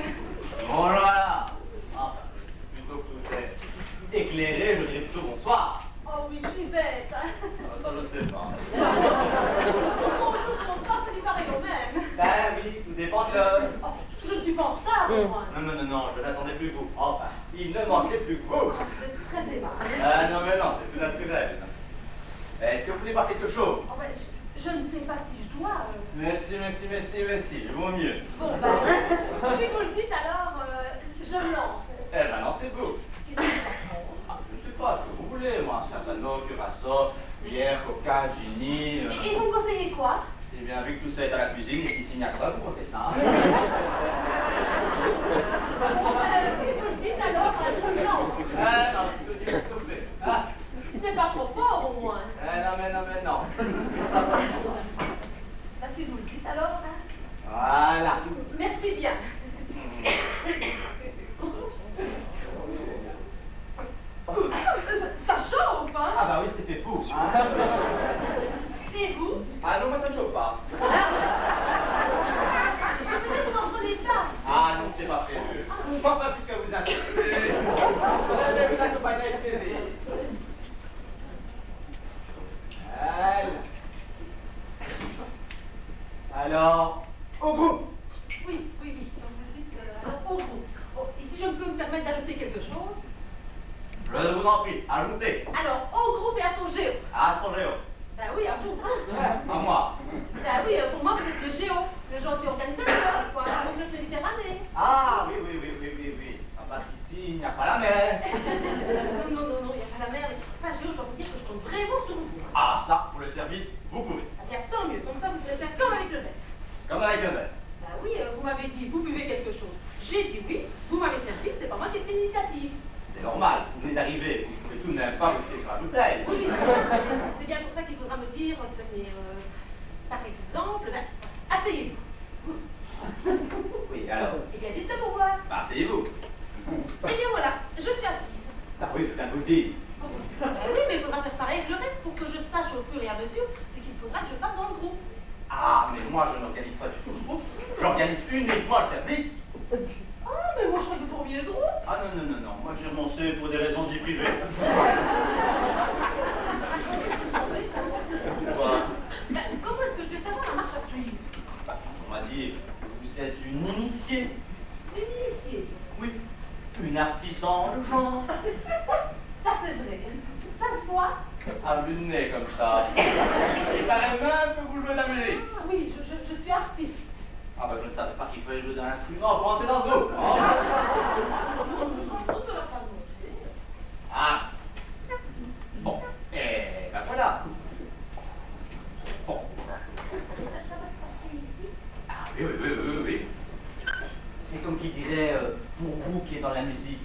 Bonjour, voilà. Enfin, plutôt que vous êtes éclairé, je dirais plutôt bonsoir. Oh oui, je suis bête. Ça, je ne sais pas. Bonjour, bonsoir, ça lui paraît au même. Ben oui, tout dépend de l'heure. Oh, je ne suis pas en retard, moi. Non, je n'attendais plus que vous. Enfin, il ne manquait plus que vous. Vous êtes très aimable. Non, mais non, c'est tout naturel. Est-ce que vous voulez voir quelque chose? Oh, ben, je ne sais pas si je dois. Merci, je vaux mieux. Bon, ben, si vous le dites alors, je me lance. Eh ben, lancez-vous. Je ne sais pas ce que vous voulez, moi. Certainement, curaçao, bière, coca, gini. Et vous me conseillez quoi? Eh bien, vu que tout ça est à la cuisine et qu'ici il n'y a que ça, vous refaites ça. Si vous le dites alors, je me lance. Non, s'il vous plaît. C'est pas trop fort au moins. Non. Ben, si vous le dites alors, hein. Voilà. Merci bien. Ça chauffe, hein? Ah bah oui, c'était fou. Et vous? Ah non, moi ça ne chauffe pas. Je veux dire, vous n'en prenez pas. Ah non, c'est pas prévu. Enfin, puisque vous insistez, je vais vous accompagner avec plaisir. Alors, au groupe. Oui. Donc vous dites, alors, au groupe. Bon, et si je peux me permettre d'ajouter quelque chose? Je vous en prie, ajoutez. Alors, au groupe et à son géo. Ah, son géo. Ben oui, à vous. À moi. Ben oui, pour moi, vous êtes le géo. Le gentil organisateur, quoi. Le club Méditerranée. Ah, oui. Ah bah, ici, il n'y a pas la mer. Non, il n'y a pas la mer. Enfin, géo, je dois vous dire que je compte vraiment sur vous. Ah, ça, pour le service, vous pouvez. Ah bien, tant mieux. Comme ça, vous pouvez faire comme avec le verre. Comme avec le verre. Ben oui, vous m'avez dit, vous buvez quelque chose. J'ai dit oui. Vous m'avez servi, c'est pas moi qui ai pris l'initiative. C'est normal, vous venez d'arriver, vous pouvez tout de même pas vous sur la bouteille. Oui, c'est bien pour ça qu'il faudra me dire, tenez, par exemple, ben, asseyez-vous. Oui, alors, Eh bien, dites-le pour moi. bah, asseyez-vous. Eh bien, voilà, je suis assise. Ah oui, je viens de vous le dire. Oui, mais il faudra faire pareil avec le reste pour que je sache au fur et à mesure ce qu'il faudra que je fasse dans le groupe. Ah, mais moi, je n'organise pas du tout le groupe. J'organise uniquement le service. Ah, mais moi, je crois que vous pourriez le groupe. Ah non, moi j'ai renoncé pour des raisons de vie privée. Pourquoi? Ben, comment est-ce que je vais savoir la marche à suivre? Bah, on m'a dit que vous êtes une initiée. Une initiée. Oui, une artiste dans le genre. Ça, c'est vrai. Ça se voit. à vue de nez comme ça. Il paraît même que vous jouez de la musique. Ah oui, je suis artiste. Ah bah je ne savais pas qu'il fallait jouer d'un instrument pour entrer dans ce groupe. On ne l'a pas montré. Ah. Bon, et ben voilà. Bon. Ah oui, oui, oui, oui, oui. C'est comme qui dirait, pour vous qui êtes dans la musique,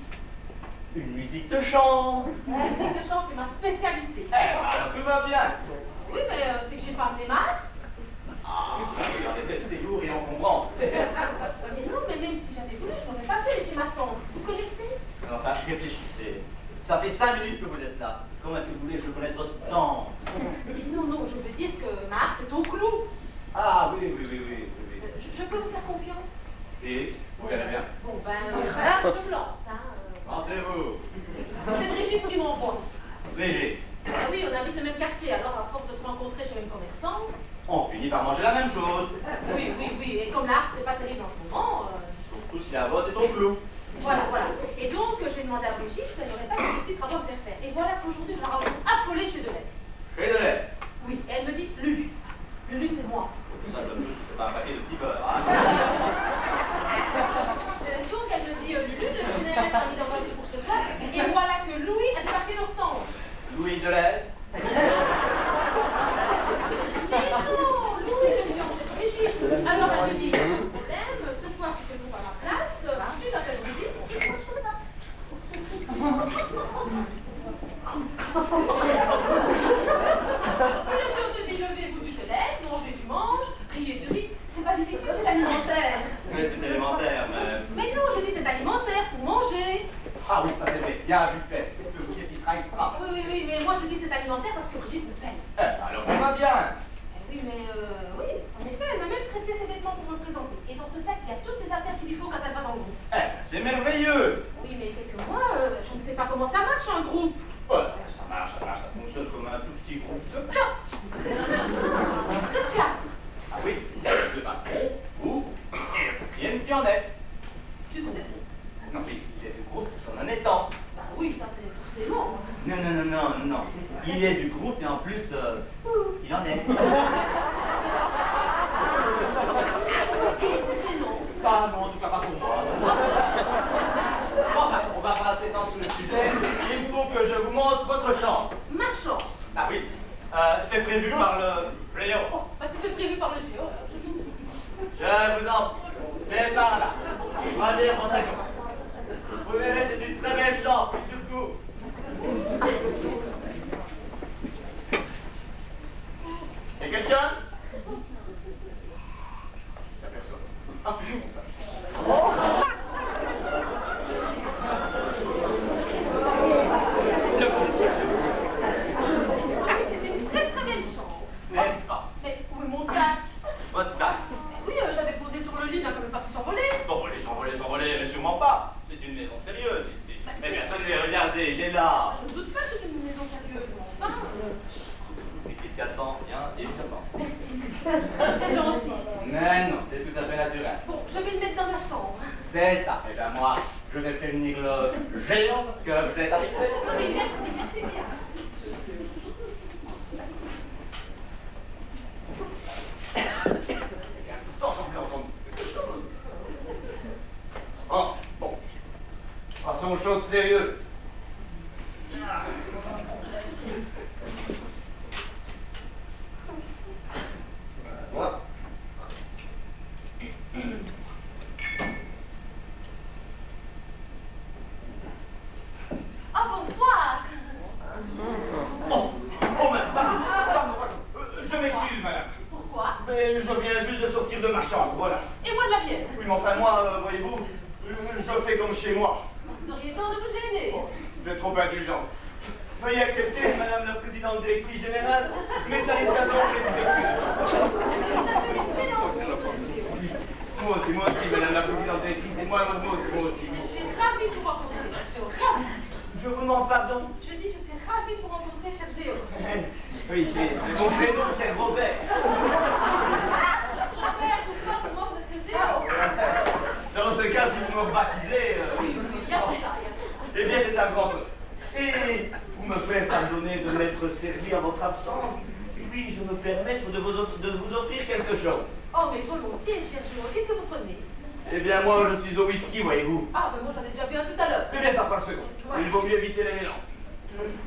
une musique de chant. La musique de chant, c'est ma spécialité. Eh ben alors tout va bien. Oui, mais c'est que j'ai pas amené mal. Ah, oui, en effet, c'est lourd et encombrant. Mais non, mais même si j'avais voulu, je n'aurais pas fait chez ma tante. Vous connaissez? Enfin, réfléchissez. Ça fait 5 minutes que vous êtes là. Comment est-ce que vous voulez que je connaisse votre temps? Non, non, je veux dire que ma harpe est au clou. Ah oui, oui, oui, oui, oui. Je peux vous faire confiance? Et vous verrez bien. Bon, ben, voilà, je me lance. Hein. Pensez-vous. C'est Brigitte qui m'envoie. Léger. Ah oui, on habite le même quartier, alors à force de se rencontrer chez les commerçants. On finit par manger la même chose. Oui, oui, oui, et comme l'art, c'est pas terrible en ce moment. Surtout si la vôtre est au clou. Voilà, voilà. Et donc, j'ai demandé à Brigitte si elle n'aurait pas des petits travaux à me faire faire. Et voilà qu'aujourd'hui, je la rencontre affolée chez Deleuze. Chez de lait. Oui, et elle me dit Lulu. Lulu, c'est moi. Tout ça, c'est pas un paquet de petits beurre. Hein. Donc, elle me dit Lulu, le cinéma est mis d'envoyer pour ce soir. Et voilà que Louis a débarqué dans ce temps. Louis de lait. Mais non, Louis, le fiancé de Brigitte. Alors, elle me dit pas de problème, ce soir, tu te trouves à ma place, tu t'appelles Brigitte, et moi, je fais ça. Et le jour de vie, levez-vous, tu te lèves, mangez, tu manges, riez, tu ris. C'est pas difficile, c'est alimentaire. Mais c'est élémentaire, Mais non, je dis c'est alimentaire pour manger. Ah oui, ça c'est vrai. Bien vu fait. Le bouquet qui sera extra. Oui, oui, oui, mais moi je dis c'est alimentaire parce que Brigitte me paye. Eh ben, alors tout va bien. Oui, mais oui, en effet, elle m'a même prêté ses vêtements pour me présenter. Et dans ce sac, il y a toutes les affaires qu'il lui faut quand elle va dans le groupe. Eh ben, c'est merveilleux. Oui, mais c'est que moi, je ne sais pas comment ça marche un groupe. Ouais, ça marche, ça fonctionne comme un tout petit groupe de Là. De plat. Ah oui, le patron, vous, et une pionnette. Tu connais? Non, oui, il est du groupe tout en étant. Bah oui, ça c'est forcément. Non, non, non, non, non. Il est du groupe et en plus, il en est. Et c'est gênant. Ah non, en tout cas pas pour moi. Enfin, on va pas s'étendre sur le sujet. Il faut que je vous montre votre chambre. Ma chambre. Ah oui, c'est prévu par le Géo. Bah c'était prévu par le géo. Je vous en prie. C'est par là. Allez, mon ami. Vous verrez, c'est une très belle chambre, et surtout. Et quelqu'un? La personne. Ah, C'était une très très belle chambre. n'est-ce pas? Mais où est mon sac? Votre sac? Oui, j'avais posé sur le lit, il n'a quand même pas pu s'envoler. S'envoler, mais sûrement pas. C'est une maison sérieuse ici. Eh bien, tenez, regardez, il est là. Je ne doute pas que c'est une maison sérieuse, mais enfin. Et qu'est-ce qu'il attend? Bien, évidemment. Merci. Très gentil. Mais non, c'est tout à fait naturel. Bon, je vais le mettre dans ma chambre. C'est ça. Eh bien, moi, je vais prévenir le géant que vous êtes arrivé. Non, mais merci bien. Pourtant, semblait entendre quelque chose. Oh, bon. Passons aux choses sérieuses. Voilà. Ah, bonsoir. Oh, madame. Je m'excuse, madame. Pourquoi? Mais je viens juste de sortir de ma chambre, voilà. Et moi de la mienne. Oui, mais enfin, moi, voyez-vous, je fais comme chez moi. Vous auriez tort de vous gêner. Oh, vous êtes trop indulgent. Veuillez accepter, madame la présidente directrice générale, mes salutations Moi aussi, madame la présidente directrice, et moi aussi. Je suis ravie de vous rencontrer, cher Géo. Ravie. Je vous demande pardon. Je dis, je suis ravie de vous rencontrer, cher Géo. Oui, c'est mon prénom, c'est Robert. Robert, pourquoi pour moi vous êtes Géo? Dans ce cas, si vous me baptisez, Oui, il y a tout ça. eh bien, c'est un grand honneur. Et vous me faire pardonner de m'être servi en votre absence. Puis-je me permettre de vous offrir quelque chose? Oh, mais volontiers, cher Géo. Qu'est-ce que vous prenez? Eh bien, moi, je suis au whisky, voyez-vous. Ah, ben moi, j'en ai déjà bu un tout à l'heure. Eh bien, ça par seconde. Il vaut mieux éviter les mélanges.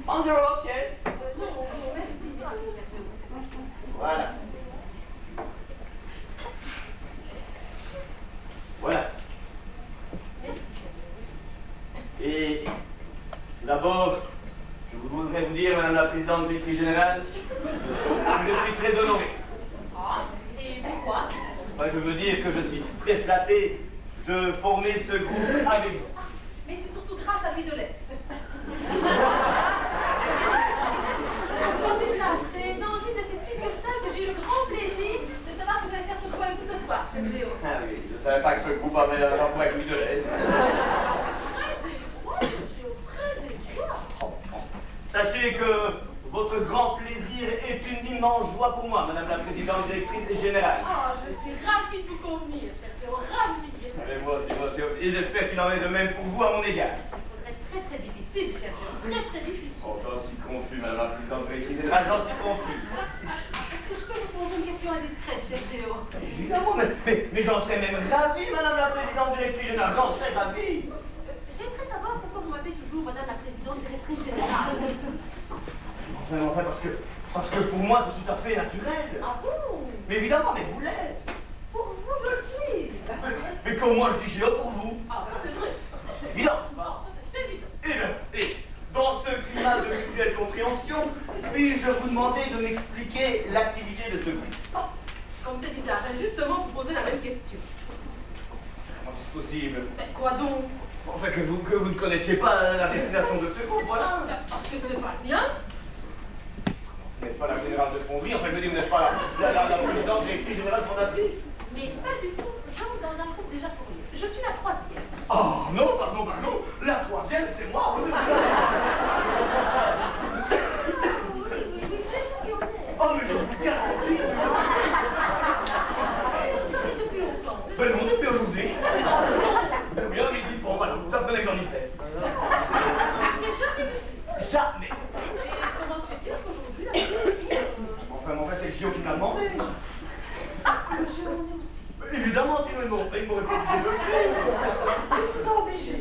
Bonjour, ciel. Non, merci, merci, cher Géo. Voilà. Voilà. Et d'abord, je voudrais vous dire, Madame la Présidente du Cri Général, que je suis très honoré. Ah, et pourquoi? Enfin, je veux dire que je suis très flatté de former ce groupe avec vous. Mais c'est surtout grâce à lui de l'Est. Non, juste c'est si comme ça que j'ai eu le grand plaisir de savoir que vous allez faire ce groupe avec vous ce soir, cher Géo. Ah oui, je ne savais pas que ce groupe avait un rapport avec Louis de l'Est. Sachez que votre grand plaisir est une immense joie pour moi, Madame la Présidente directrice générale. Ah, je suis ravie de vous convenir, cher Géo, ravie. Et moi aussi, et j'espère qu'il en est de même pour vous à mon égard. Il faudrait très très difficile, cher Géo, très très difficile. Oh, j'en suis confus, Madame la Présidente directrice générale, j'en suis confus. Est-ce que je peux vous poser une question indiscrète, cher Géo? Évidemment, mais j'en serais même ravi, Madame la Présidente directrice générale, j'en serais ravi. J'aimerais savoir pourquoi vous m'appelez toujours Madame la Présidente directrice générale. Enfin, parce que pour moi, c'est tout à fait naturel. Ah bon? Mais évidemment, mais vous l'êtes. Pour vous, je le suis. Mais comme moi, je suis géo pour vous. Ah, c'est vrai. Évidemment. Bon, c'est évident. Eh bien, et dans ce climat de mutuelle compréhension, puis-je vous demander de m'expliquer l'activité de ce groupe? Oh, comme c'est bizarre, j'allais justement vous poser la même question. Comment c'est possible? Mais quoi donc? Enfin, que vous ne connaissiez pas la destination de ce groupe, voilà. Parce que ce n'est pas le mien. Vous n'êtes pas la générale de fonderie, enfin, je veux dire, vous n'êtes pas la présidente directrice générale fondatrice. Mais pas du tout. J'entre dans un groupe déjà formé. Je suis la troisième. Oh, non, pardon. La troisième, c'est moi. Oui, c'est vous qui en êtes. Oh, mais je vous garantis. Vous savez depuis longtemps. Ben non, depuis aujourd'hui. Oui, on dit, bon, voilà, vous apprenez que j'en ai fait. Mais jamais. Jamais. Et comment se fait-il qu'aujourd'hui, la vie Enfin, c'est le Gio qui m'a demandé. Ah, le jeu, on est aussi. Évidemment, sinon il m'aurait pas obligé de le faire. Ils vous ont obligé.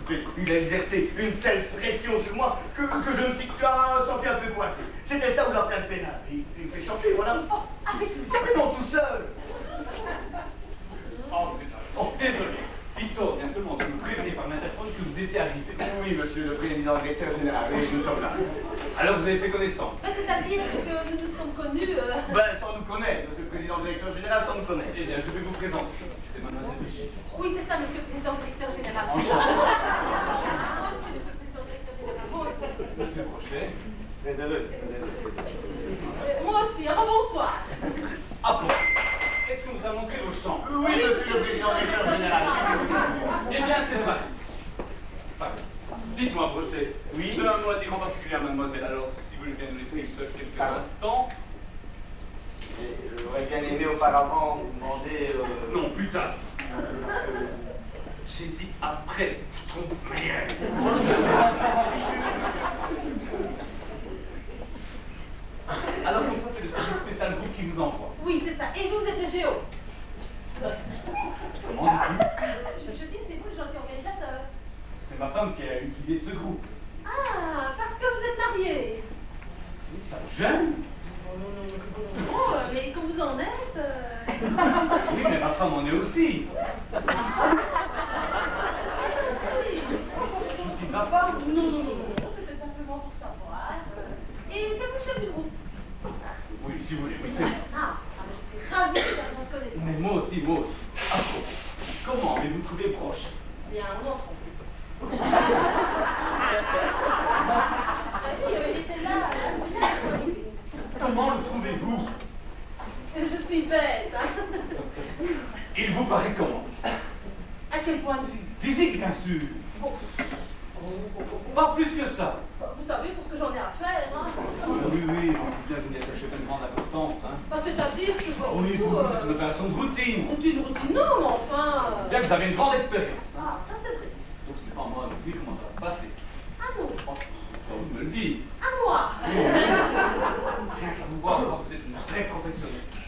Écoutez, il a exercé une telle pression sur moi que je me suis senti un peu coincé. C'était ça ou la pleine pénale. Il me fait chanter, voilà. Oh, avec lui. Mais non, tout seul. Oh, désolé. Victor vient seulement de me prévenir par l'interphone que vous étiez arrivé. Oui, monsieur le président directeur général, oui, nous sommes là. Alors vous avez fait connaissance. C'est-à-dire que nous nous sommes connus. Ben, sans nous connaître, monsieur le président directeur général, sans nous connaître. Eh bien, je vais vous présenter. C'est mademoiselle Brigitte. Oui, c'est ça, monsieur le président directeur général. Enchanté. Monsieur le président directeur général. Moi aussi. Monsieur Brochet. Très heureux. Moi aussi, alors bonsoir. Ah bon. Est-ce que vous avez montré vos chambres? Oui, monsieur le président directeur général. Eh bien, c'est vrai. Dites-moi, Brochet. Oui. J'ai un mot à dire en particulier à mademoiselle. Alors, si vous voulez bien nous laisser seul quelques instants. Et j'aurais bien aimé auparavant vous demander... Non, plus tard. J'ai dit après. Je trouve rien. Alors, comme ça, c'est le service spécial groupe qui vous envoie. Oui, c'est ça. Et vous êtes le géo. Comment dites-vous? Je dis, c'est vous le gentil organisateur. C'est ma femme qui a eu l'idée de ce groupe. Ah, parce que vous êtes marié. Oui, ça me gêne. Oh, mais quand vous en êtes... Oui, mais ma femme en est aussi. Je suis papa. Non, c'était simplement pour savoir. Et c'est vous chef du groupe? Oui, si vous voulez, oui, c'est moi. Ah, je suis ravie de faire votre connaissance. Mais moi aussi. Ah bon. Comment avez-vous trouvé proche? Bien, on en trompe. Oui, il était là, Comment le trouvez-vous? Je suis bête, hein. Il vous paraît comment? À quel point de vue? Physique, bien sûr. Bon. Pas plus que ça. Vous savez, pour ce que j'en ai à faire, hein. Oui, bien que vous n'y attachez pas une grande importance, hein. Bah, c'est-à-dire que je Oui, tout, c'est une opération de routine. une routine, non, mais enfin... Bien que vous avez une grande expérience. Ah, ça c'est vrai. Donc c'est pas moi non plus comment ça va se passer. Ah non, Oh, ça, vous me le dites. ah non, voir comment vous êtes une vraie professionnelle.